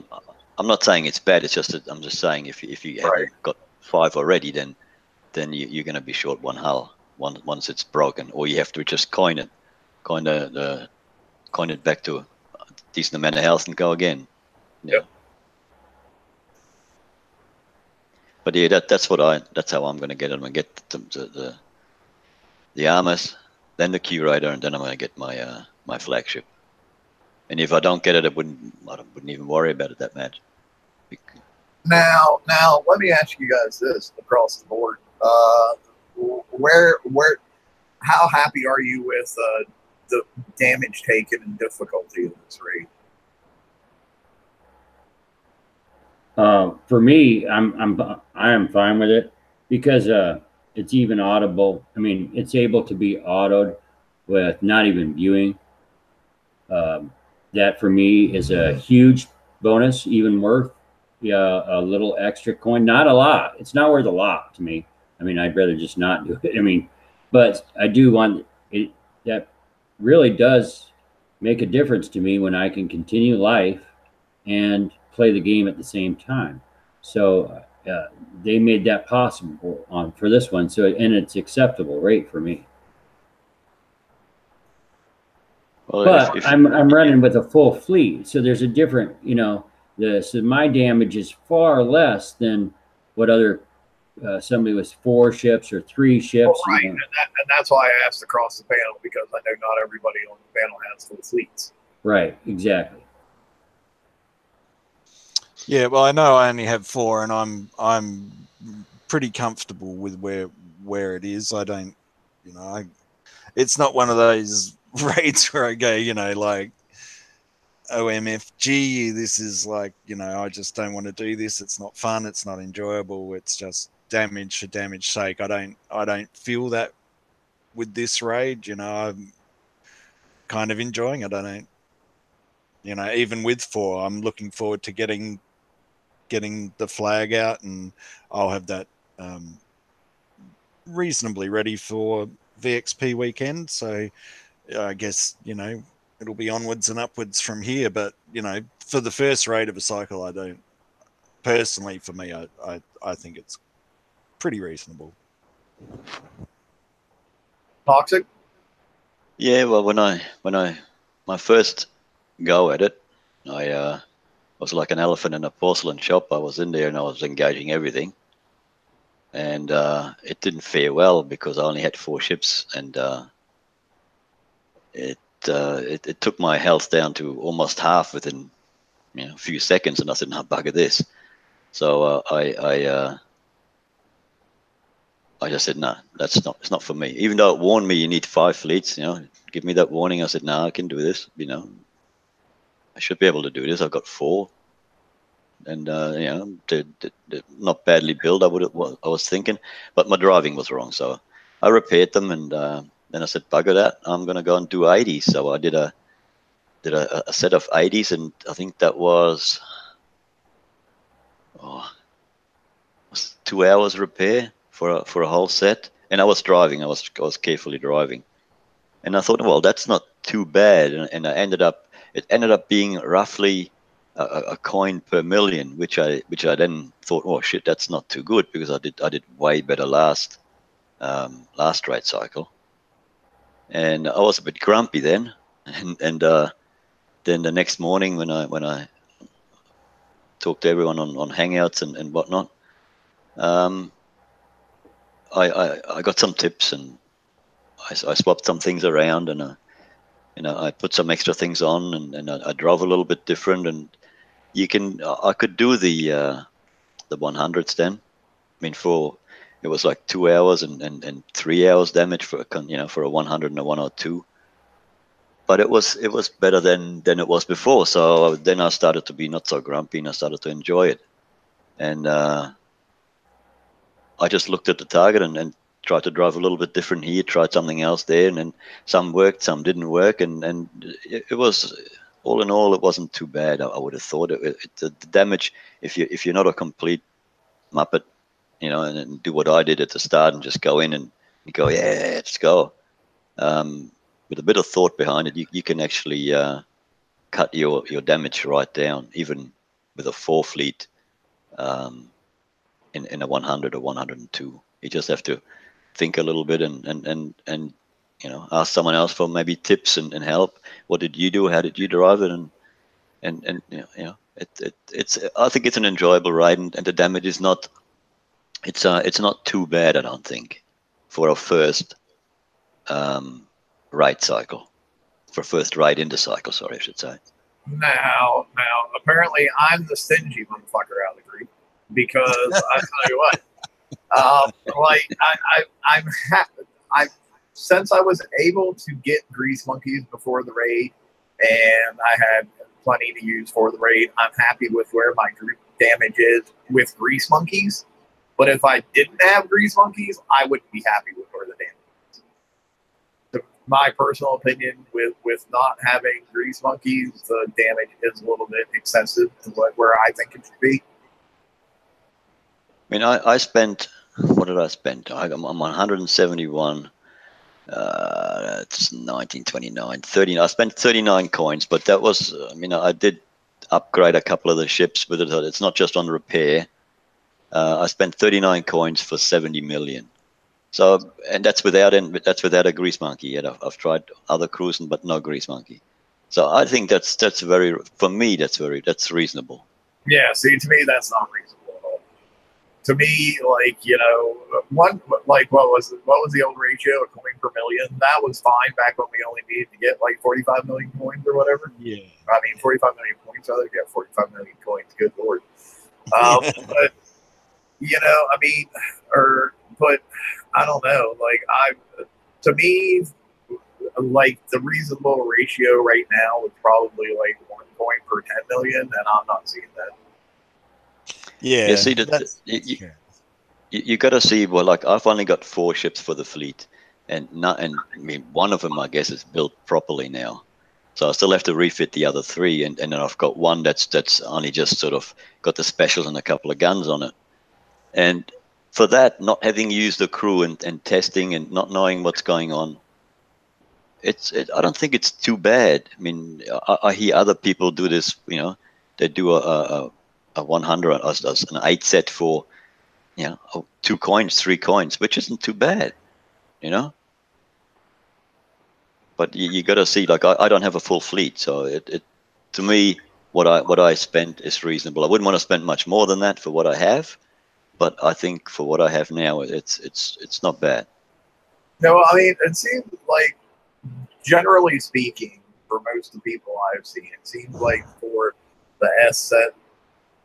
I'm not saying it's bad. It's just that I'm just saying if you haven't got 5 already, then you're going to be short one hull once it's broken, or you have to just coin it back to a decent amount of health and go again. Yeah. Yep. But yeah, that's how I'm going to get it. I'm going to get the armors, then the Curator, and then I'm going to get my my flagship. And if I don't get it, I wouldn't even worry about it that much. Now, let me ask you guys this across the board: how happy are you with the damage taken and difficulty of this raid? For me, I am fine with it because it's even audible. I mean, it's able to be autoed with not even viewing. That for me is a huge bonus, even worth a little extra coin. Not a lot. It's not worth a lot to me. I mean, I'd rather just not do it. I mean, but I do want it. That really does make a difference to me when I can continue life and play the game at the same time. So they made that possible for this one. So, and it's acceptable rate for me. Well, but I'm running with a full fleet, so there's a different, so my damage is far less than what other somebody with 4 ships or 3 ships. Well, right, and that's why I asked across the panel, because I know not everybody on the panel has full fleets. Right, exactly. Yeah, well, I know I only have 4, and I'm pretty comfortable with where it is. I don't, it's not one of those raids where I go, like, OMFG, this is like, I just don't want to do this. It's not fun. It's not enjoyable. It's just damage for damage's sake. I don't feel that with this raid. I'm kind of enjoying it. I don't, even with 4, I'm looking forward to getting the flag out, and I'll have that reasonably ready for VXP weekend. So I guess, it'll be onwards and upwards from here. But, for the first raid of a cycle, I don't, personally, for me, I think it's pretty reasonable. Toxic? Yeah, well, when I my first go at it, I was like an elephant in a porcelain shop. I was in there and I was engaging everything, and it didn't fare well because I only had 4 ships, and it took my health down to almost half within a few seconds, and I said, "No, bugger this." So I just said, "No, it's not for me." Even though it warned me, you need 5 fleets. Give me that warning. I said, "No, I can do this. I should be able to do this. I've got 4." And not badly built, I was thinking, but my driving was wrong. So I repaired them, and then I said, "Bugger that! I'm going to go and do 80s." So I did a set of 80s, and I think that was 2 hours repair for a whole set, and I was driving. I was carefully driving, and I thought, well, that's not too bad. And it ended up being roughly a coin per million, which I then thought, oh shit, that's not too good, because I did way better last rate cycle, and I was a bit grumpy then, and then the next morning when I talked to everyone on Hangouts and whatnot, I got some tips, and I swapped some things around, and I put some extra things on, and I drove a little bit different, and I could do the 100s then. I mean, it was like 2 hours and 3 hours damage for a 100 and a 102. But it was better than it was before. So then I started to be not so grumpy, and I started to enjoy it. And I just looked at the target and tried to drive a little bit different here, tried something else there, and then some worked, some didn't work, and it was, all in all, it wasn't too bad. I would have thought the damage, if you're not a complete muppet, and do what I did at the start and just go in and go, yeah, let's go. With a bit of thought behind it, you can actually cut your damage right down, even with a 4 fleet in a 100 or 102. You just have to think a little bit and ask someone else for maybe tips and help. What did you do? How did you drive it? And it's I think it's an enjoyable ride, and the damage is not. It's not too bad, I don't think, for a first ride cycle. For first ride in the cycle, sorry, I should say. Now, apparently I'm the stingy motherfucker out of the group, because I tell you what, I since I was able to get grease monkeys before the raid, and I had plenty to use for the raid, I'm happy with where my group damage is with grease monkeys. But if I didn't have grease monkeys, I wouldn't be happy with where the damage is. My personal opinion, with not having grease monkeys, the damage is a little bit excessive to where I think it should be. I mean, I spent, what did I spend? I'm on 171. It's 1929, 30. I spent 39 coins, but that was, I did upgrade a couple of the ships with it. It's not just on repair. I spent 39 coins for 70 million. So, and that's without a grease monkey yet. I've tried other cruising, but no grease monkey. So I think that's very, for me, that's reasonable. Yeah, see, to me, that's not reasonable at all. To me, what was the old ratio, a coin per million? That was fine back when we only needed to get like 45 million coins or whatever. Yeah. 45 million points. I think you got 45 million coins. Good Lord. But, but I don't know. To me, the reasonable ratio right now is probably like 1 coin per 10 million, and I'm not seeing that. Yeah, see, you got to see, well, like I've only got 4 ships for the fleet, and one of them, I guess, is built properly now. So I still have to refit the other 3, and then I've got one that's only just sort of got the specials and a couple of guns on it. And for that, not having used the crew and testing and not knowing what's going on, I don't think it's too bad. I mean, I hear other people do this. They do a 100 as an 8 set for 2 coins, 3 coins, which isn't too bad, But you got to see, like I don't have a full fleet, so it to me, what I spent is reasonable. I wouldn't want to spend much more than that for what I have. But I think for what I have now, it's not bad. No, I mean, it seems like, generally speaking, for most of the people I've seen, it seems like for the S set,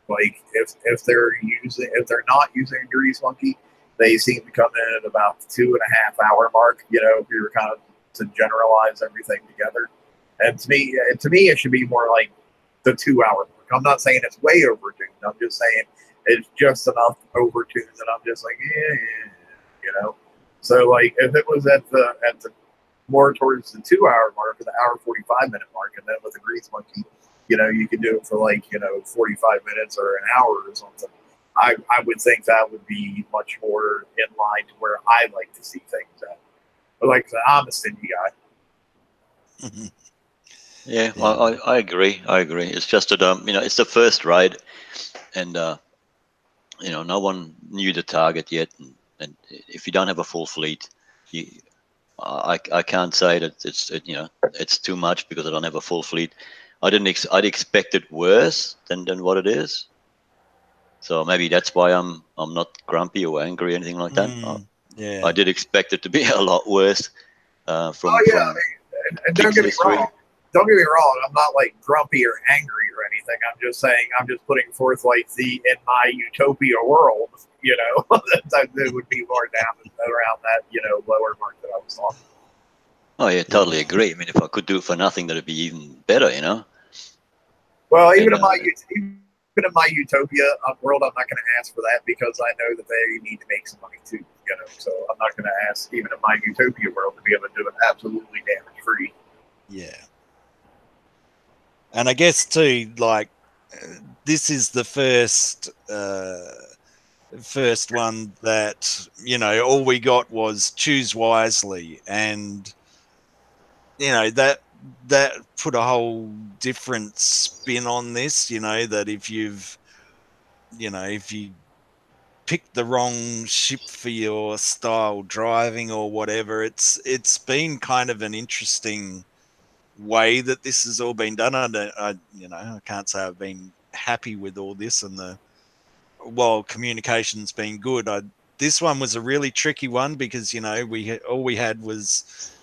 like if they're not using a grease monkey, they seem to come in at about the 2.5 hour mark. If you're kind of to generalize everything together, and to me, it should be more like the 2 hour mark. I'm not saying it's way overtuned. I'm just saying it's just enough overtuned that I'm just like, yeah. So like if it was at the more towards the 2 hour mark or the hour 45 minute mark, and then with a grease monkey, you could do it for 45 minutes or an hour or something. I would think that would be much more in line to where I like to see things at. But like I said, I'm a stingy guy. Yeah, I agree. I agree. It's just that it's the first ride, and no one knew the target yet, and if you don't have a full fleet, I can't say that it's too much because I don't have a full fleet. I'd expect it worse than what it is. So maybe that's why I'm not grumpy or angry or anything like that. Yeah. I did expect it to be a lot worse. From and don't get me wrong. Don't get me wrong. I'm not like grumpy or angry or anything. I'm just saying I'm just putting forth like in my utopia world, that it would be more down around that lower mark that I was talking. Oh yeah, totally agree. I mean, if I could do it for nothing, that'd be even better, Well, even in my utopia world, I'm not going to ask for that because I know that they need to make some money too. So I'm not going to ask even in my utopia world to be able to do it absolutely damage free. Yeah. And I guess too, like this is the first one that all we got was choose wisely, and that put a whole different spin on this. That if you picked the wrong ship for your style driving or whatever, it's been kind of an interesting way that this has all been done. I can't say I've been happy with all this, and while communication's been good, this one was a really tricky one because all we had was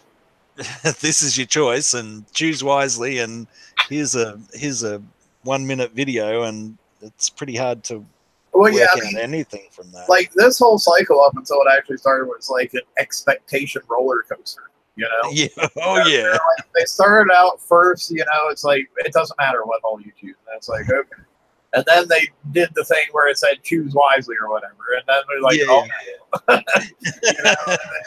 this is your choice and choose wisely, and here's a 1 minute video, and it's pretty hard to work out anything from that. Like this whole cycle up until it actually started was like an expectation roller coaster. Yeah. Oh yeah. Like they started out first, it's like it doesn't matter what hole you choose. And it's like okay, and then they did the thing where it said choose wisely or whatever, and then they're like, and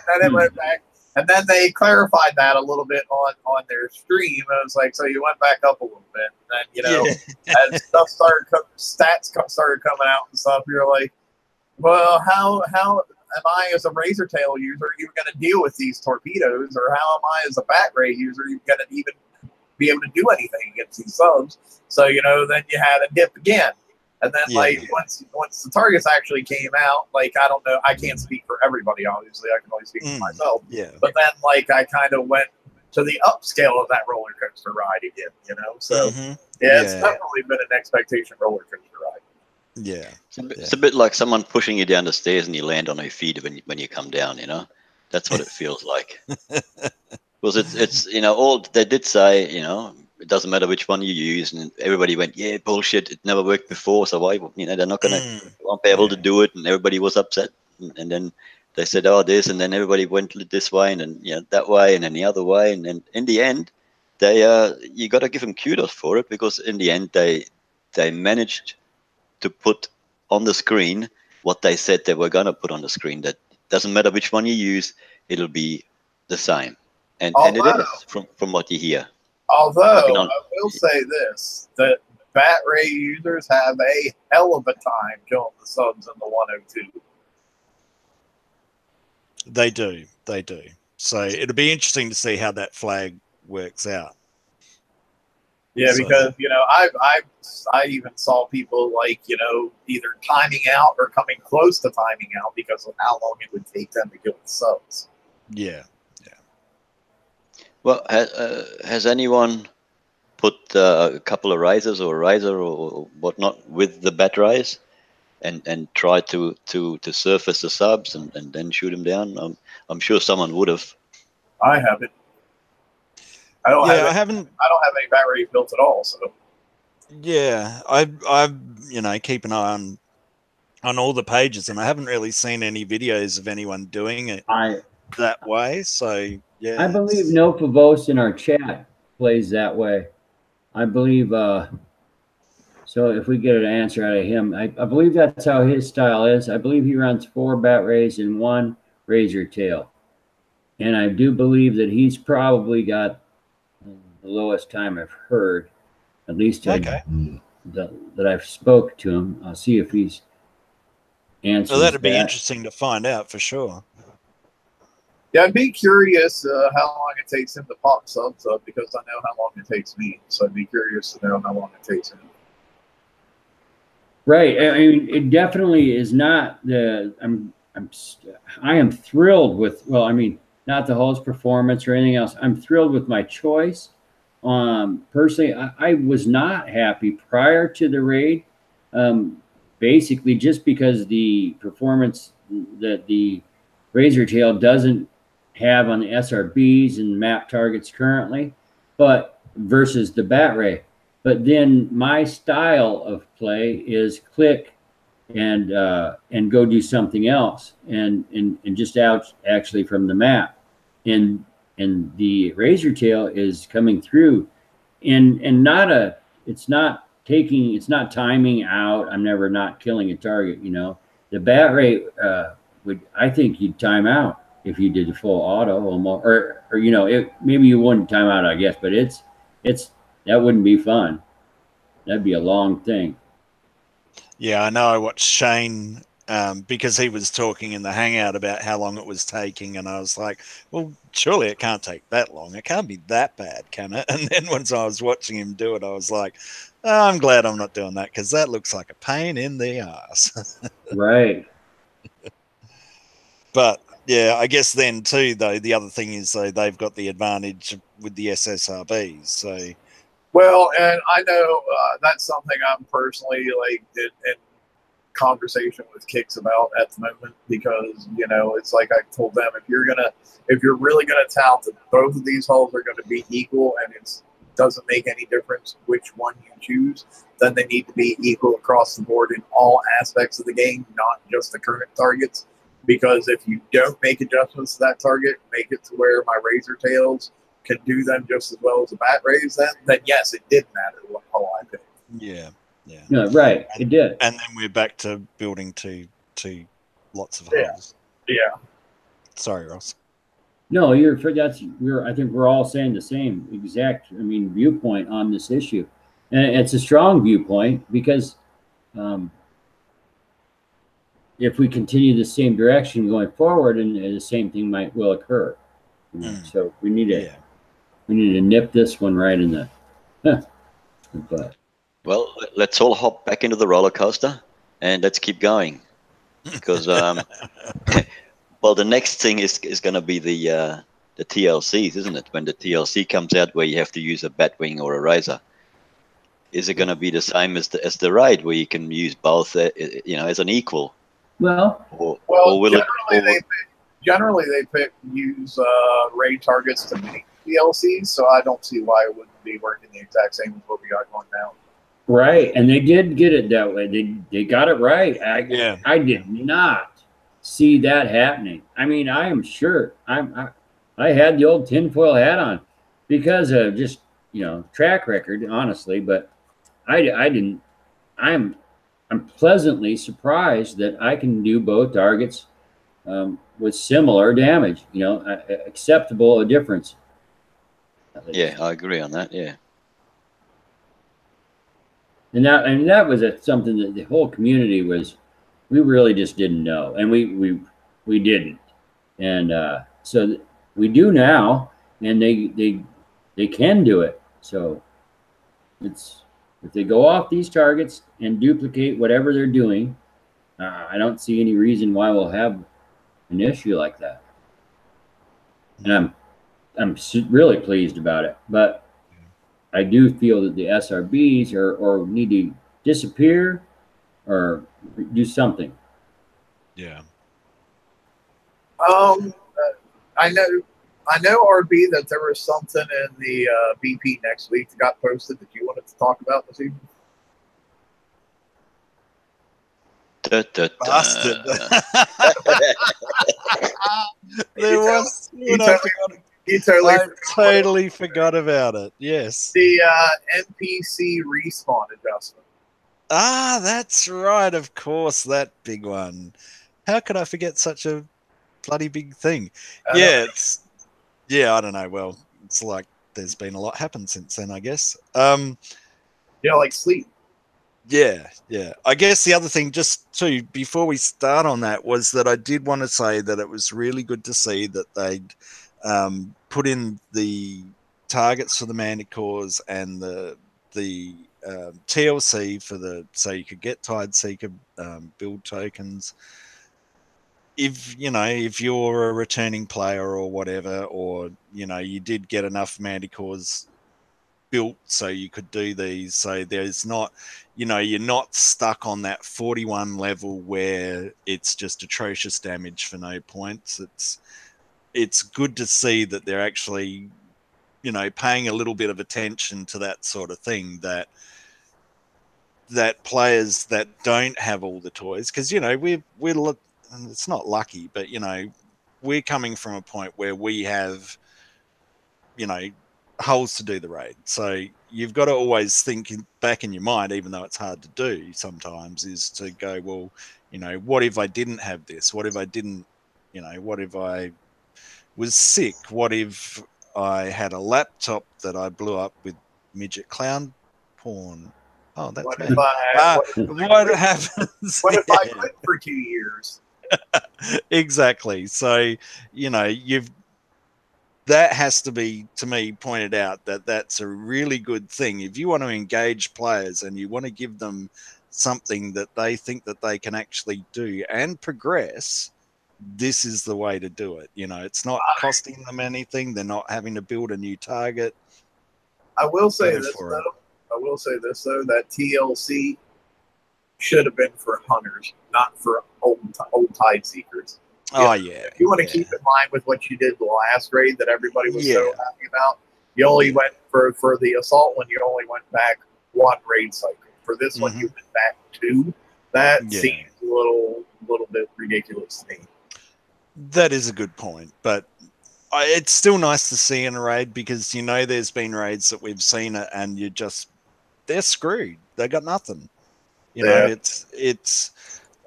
then it went back, and then they clarified that a little bit on their stream, and it's like so you went back up a little bit, and then as stats started coming out and stuff, you're like, well, how am I as a razor tail user even going to deal with these torpedoes, or how am I as a bat ray user even going to even be able to do anything against these subs? So then you had a dip again, and then once the targets actually came out, like I don't know, I can't speak for everybody. Obviously, I can only speak for myself. Yeah. But then I kind of went to the upscale of that roller coaster ride again. So it's definitely been an expectation roller coaster ride. Yeah. It's a bit like someone pushing you down the stairs and you land on your feet when you come down, That's what it feels like. Because it's all they did say, it doesn't matter which one you use, and everybody went, yeah, bullshit, it never worked before, so why, they're not won't be able to do it, and everybody was upset, and then they said, oh, this, and then everybody went this way, and then that way, and then the other way, and then in the end, they you got to give them kudos for it, because in the end they managed to put on the screen what they said they were going to put on the screen. That doesn't matter which one you use, it'll be the same. And it is from what you hear. Although I will say this, that Bat Ray users have a hell of a time killing the subs in the 102. They do. So it'll be interesting to see how that flag works out. Yeah, because I even saw people either timing out or coming close to timing out because of how long it would take them to kill the subs. Yeah. Well, has anyone put a couple of risers or a riser or whatnot with the bat rays and try to surface the subs and then shoot them down? I'm sure someone would have. I haven't. I don't have any bat rays built at all. So yeah, I keep an eye on all the pages, and I haven't really seen any videos of anyone doing it that way. So yeah, I believe Nofavos in our chat plays that way. I believe so if we get an answer out of him, I believe that's how his style is. I believe he runs 4 bat rays and 1 razor tail, and I do believe that he's probably got the lowest time I've heard, at least that I've spoke to him. I'll see if he's answers Well, that'd be that. interesting to find out for sure. Yeah, I'd be curious how long it takes him to pop subs up, because I know how long it takes me. So I'd be curious to know how long it takes him. Right. I mean, it definitely is not the. I am thrilled with. Well, I mean, not the host performance or anything else. I'm thrilled with my choice. Personally, I was not happy prior to the raid. Basically, just because the performance that the Razor Tail doesn't have on the SRBs and map targets currently, but versus the Bat Ray. But then my style of play is click and go do something else and just out actually from the map. And the Razor Tail is coming through and not a it's not taking it's not timing out. I'm never not killing a target, you know. The Bat Ray would I think you'd time out if you did the full auto almost or you know, it maybe you wouldn't time out, I guess, but it's that wouldn't be fun. That'd be a long thing. Yeah, I know. I watched Shane because he was talking in the hangout about how long it was taking, and I was like, well, surely it can't take that long. It can't be that bad, can it? And then once I was watching him do it, I was like, oh, I'm glad I'm not doing that, because that looks like a pain in the ass. Right. But yeah, I guess then too, though, the other thing is though they've got the advantage with the SSRBs. So Well, and I know that's something I'm personally like in conversation with Kicks about at the moment, because you know it's like I told them, if you're really gonna tout that both of these hulls are going to be equal and it doesn't make any difference which one you choose, then they need to be equal across the board in all aspects of the game, not just the current targets. Because if you don't make adjustments to that target, make it to where my Razor Tails can do them just as well as the Bat Rays, then yes, it did matter what hull I picked. yeah, yeah, No, right. It did. and then we're back to building to lots of Yeah. hulls. Yeah. Sorry, Ross. No, I think we're all saying the same exact, viewpoint on this issue. And it's a strong viewpoint because if we continue the same direction going forward, and the same thing will occur. You know? So we need to nip this one right in the butt. Well, let's all hop back into the roller coaster and let's keep going, because well, the next thing is going to be the TLCs, isn't it? When the TLC comes out, where you have to use a Batwing or a Razor, is it going to be the same as the raid, where you can use both, as an equal? Well, or will generally they use raid targets to make TLCs, so I don't see why it wouldn't be working the exact same as what we got going now. right, and they did get it that way. They got it right. I did not see that happening. I mean, I am sure I had the old tinfoil hat on because of just track record, honestly. But I didn't. I'm pleasantly surprised that I can do both targets with similar damage. Acceptable difference. Yeah, I agree on that. Yeah. And that was something that the whole community we really just didn't know, and we didn't, and so we do now, and they can do it. So it's if they go off these targets and duplicate whatever they're doing, I don't see any reason why we'll have an issue like that, and I'm really pleased about it, but I do feel that the SRBs or need to disappear or do something. Yeah. I know, RB, that there was something in the BP next week that got posted that you wanted to talk about this evening. Bastard. There was. I totally forgot about it. Yes. The NPC respawn adjustment. Ah, that's right. Of course, that big one. How could I forget such a bloody big thing? I don't know. Well, it's like there's been a lot happen since then, I guess. Like sleep. Yeah, yeah. I guess the other thing, just too, before we start on that, was that I did want to say that it was really good to see that they'd put in the targets for the Manticores and the TLC for so you could get Tide Seeker build tokens. If you're a returning player or whatever, or you did get enough Manticores built so you could do these, so there's not, you're not stuck on that 41 level where it's just atrocious damage for no points. It's good to see that they're actually paying a little bit of attention to that sort of thing, that players that don't have all the toys, because we're it's not lucky, but we're coming from a point where we have holes to do the raid. So you've got to always think back in your mind, even though it's hard to do sometimes, is to go, well, what if I didn't have this? What if I didn't, what if I was sick? What if I had a laptop that I blew up with midget clown porn? Oh, that's What me. if I? What happens? What if I quit for 2 years? Exactly. So that has to be, to me, pointed out, that that's a really good thing. If you want to engage players and you want to give them something that they think that they can actually do and progress, this is the way to do it. It's not costing them anything. They're not having to build a new target. I will say this though. That TLC should have been for hunters, not for old Tide Seekers. Oh, yeah. If you want to keep in mind with what you did the last raid that everybody was so happy about, you only went for the assault one, you only went back 1 raid cycle. For this one, you went back 2. That seems a little bit ridiculous to me. That is a good point, but it's still nice to see in a raid, because there's been raids that we've seen it and they're screwed. They got nothing. It's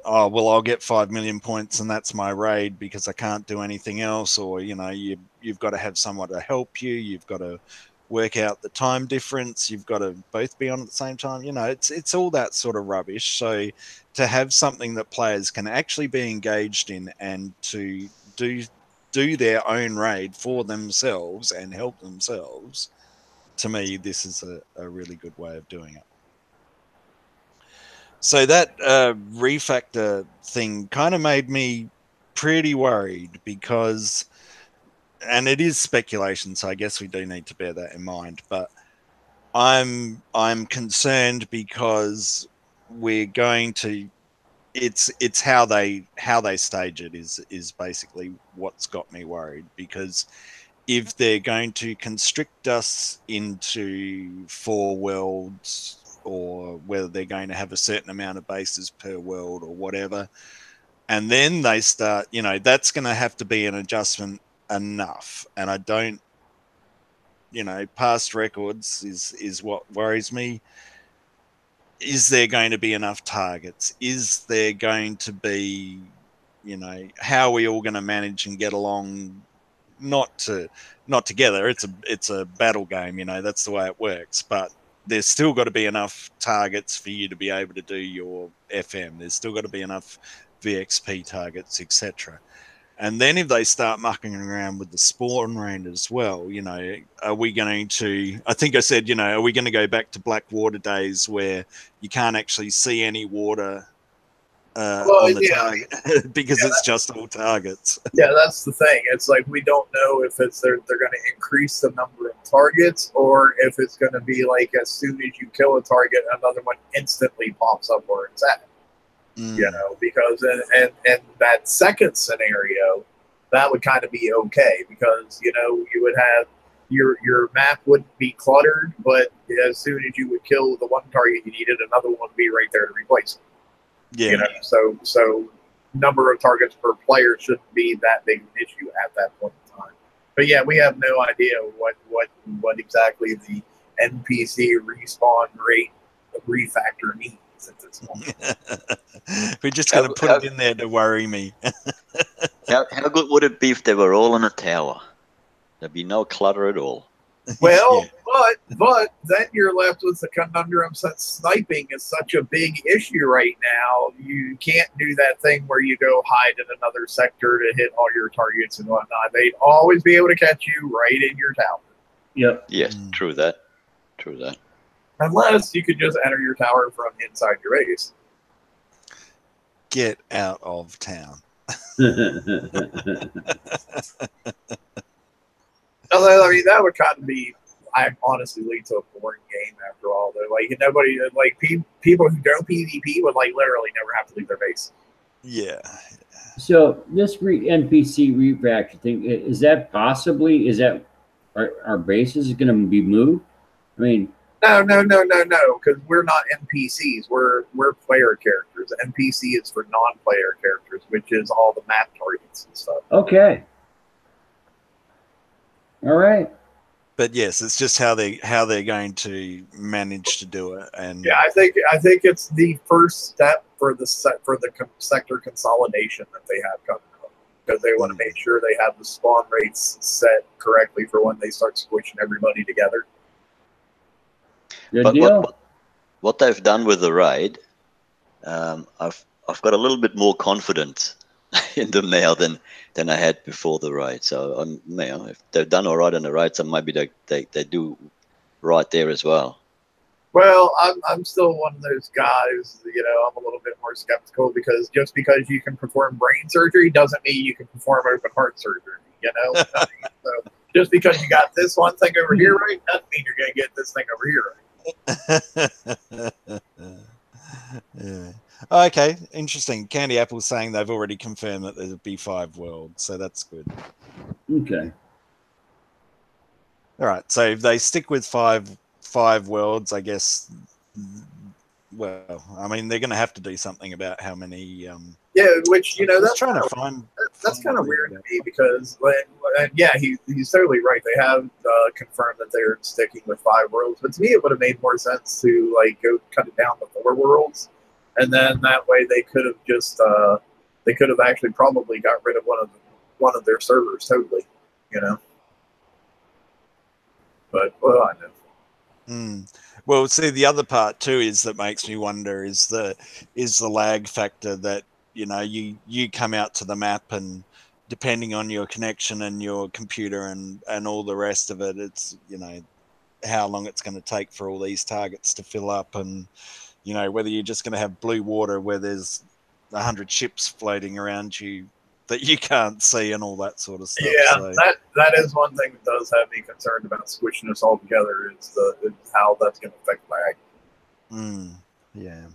oh, well, I'll get 5 million points and that's my raid because I can't do anything else. Or, you've got to have someone to help you. You've got to work out the time difference. You've got to both be on at the same time. It's all that sort of rubbish. So to have something that players can actually be engaged in and to do their own raid for themselves and help themselves, to me, this is a really good way of doing it. So that refactor thing kind of made me pretty worried, because, and it is speculation, so I guess we do need to bear that in mind, but I'm concerned because we're going to, it's how they stage it is basically what's got me worried, because if they're going to constrict us into 4 worlds, or whether they're going to have a certain amount of bases per world or whatever, and then they start, that's going to have to be an adjustment enough. And I don't, past records is what worries me. Is there going to be enough targets? Is there going to be, how are we all going to manage and get along? Not together. It's a battle game, that's the way it works. But there's still got to be enough targets for you to be able to do your FM. There's still got to be enough VXP targets, etc. And then if they start mucking around with the spawn rate as well, are we going to, I think I said, are we going to go back to black water days where you can't actually see any water on the target because it's just all targets? Yeah, that's the thing. It's like we don't know if they're going to increase the number of targets, or if it's going to be like as soon as you kill a target, another one instantly pops up where it's at. Because in that second scenario, that would kind of be okay, because you would have your map wouldn't be cluttered, but as soon as you would kill the one target you needed, another one would be right there to replace it. Yeah. So number of targets per player shouldn't be that big an issue at that point in time. But yeah, we have no idea what exactly the NPC respawn rate refactor means at this point. We're just going to put it in there to worry me. how good would it be if they were all in a tower? There'd be no clutter at all. Well, But then you're left with the conundrum since sniping is such a big issue right now. You can't do that thing where you go hide in another sector to hit all your targets and whatnot. They'd always be able to catch you right in your tower. Yep. Yes, true that. True that. Unless you could just enter your tower from inside your base. Get out of town. Although, I mean, that would kind of be, I honestly lead to a boring game after all. Though, like nobody, like people who don't PvP would like literally never have to leave their base. Yeah. So this NPC refactor thing, is that possibly, is that our bases going to be moved? I mean, No, because we're not NPCs. We're player characters. NPC is for non-player characters, which is all the map targets and stuff. okay. All right. But yes, it's just how they're going to manage to do it. And Yeah, I think it's the first step for the sector consolidation that they have coming up, because they want to make sure they have the spawn rates set correctly for when they start squishing everybody together. Good But deal. what they've done with the raid, I've got a little bit more confidence in them now than I had before the raid. So if they've done all right in the raid, so maybe they do right there as well. Well, I'm still one of those guys. I'm a little bit more skeptical, because just because you can perform brain surgery doesn't mean you can perform open heart surgery. So just because you got this one thing over here right doesn't mean you're going to get this thing over here right. Yeah. Okay, interesting. Candy Apple's saying they've already confirmed that there'll be 5 worlds, so that's good. Okay. All right, so if they stick with five worlds, I guess. Well, I mean, they're going to have to do something about how many. Yeah, which that's trying to find. That's kind of weird to me, because he's totally right. They have confirmed that they're sticking with 5 worlds, but to me, it would have made more sense to go cut it down to 4 worlds, and then that way they could have just they could have actually probably got rid of one of their servers totally, But well, I know. Well, see, the other part too is that makes me wonder is the lag factor that you come out to the map, and depending on your connection and your computer and all the rest of it, it's how long it's going to take for all these targets to fill up, and whether you're just going to have blue water where there's 100 ships floating around you that you can't see and all that sort of stuff. Yeah, so. that is one thing that does have me concerned about squishing us all together, is how that's going to affect lag. Yeah.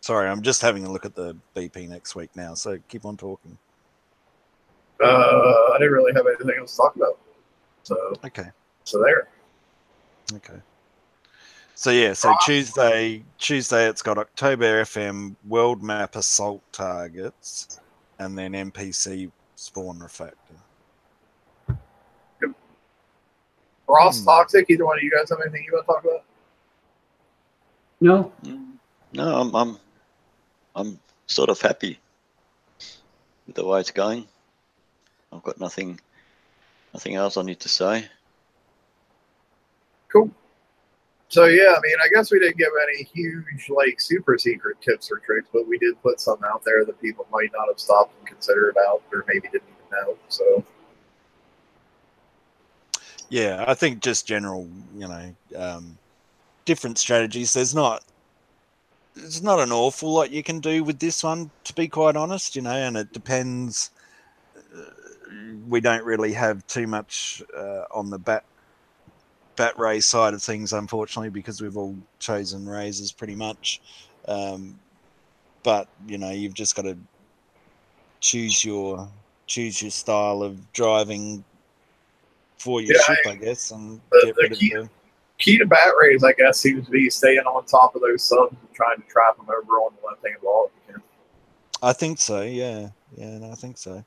Sorry, I'm just having a look at the BP next week now, so keep on talking. I didn't really have anything else to talk about. So okay. So there. Okay. So yeah, so Tuesday it's got October FM world map assault targets, and then NPC spawn refactor. Yep. Ross, Toxic, either one of you guys have anything you want to talk about? No. No, I'm sort of happy with the way it's going. I've got nothing else I need to say. Cool. So yeah, I mean, I guess we didn't give any huge, super secret tips or tricks, but we did put some out there that people might not have stopped and considered out, or maybe didn't even know. So yeah, I think just general, different strategies. There's not an awful lot you can do with this one, to be quite honest, and it depends. We don't really have too much on the bat ray side of things, unfortunately, because we've all chosen razors pretty much. But you've just got to choose your style of driving for your ship, I guess, and get rid of the key to bat rays, I guess, seems to be staying on top of those subs and trying to trap them over on the left-hand wall if you can. I think so, yeah. I think so.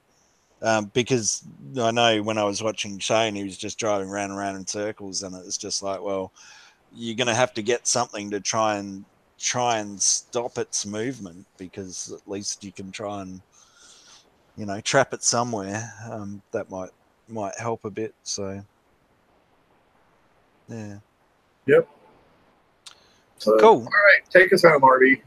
Because I know when I was watching Shane, he was just driving round and round in circles, and it was just like, well, you're going to have to get something to try and stop its movement, because at least you can try and trap it somewhere. That might help a bit. So Yeah. Yep. So, Cool. All right, take us home, RB.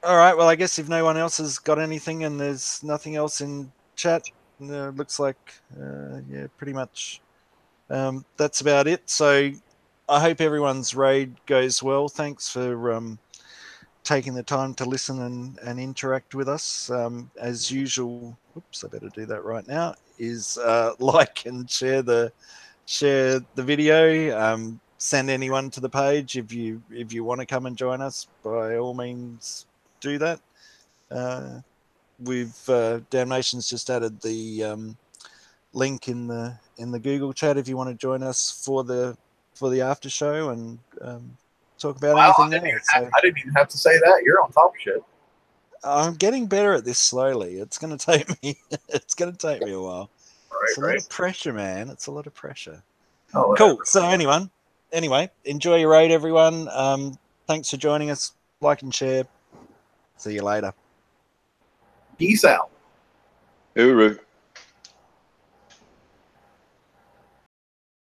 All right. Well, I guess if no one else has got anything and there's nothing else in chat, looks like, yeah, pretty much that's about it. So I hope everyone's raid goes well. Thanks for taking the time to listen and interact with us. As usual, oops, I better do that right now, is like and share the video. Send anyone to the page if you want to come and join us. By all means, do that. Damnation's just added the link in the Google chat if you want to join us for the after show and talk about Wow, anything there. I didn't even have to say that. You're on top of shit. I'm getting better at this slowly. It's going to take me. It's going to take me a while. It's a lot of pressure, man. It's a lot of pressure. Oh, cool. So anyway, enjoy your raid, everyone. Thanks for joining us. Like and share. See you later. Peace out. Uru.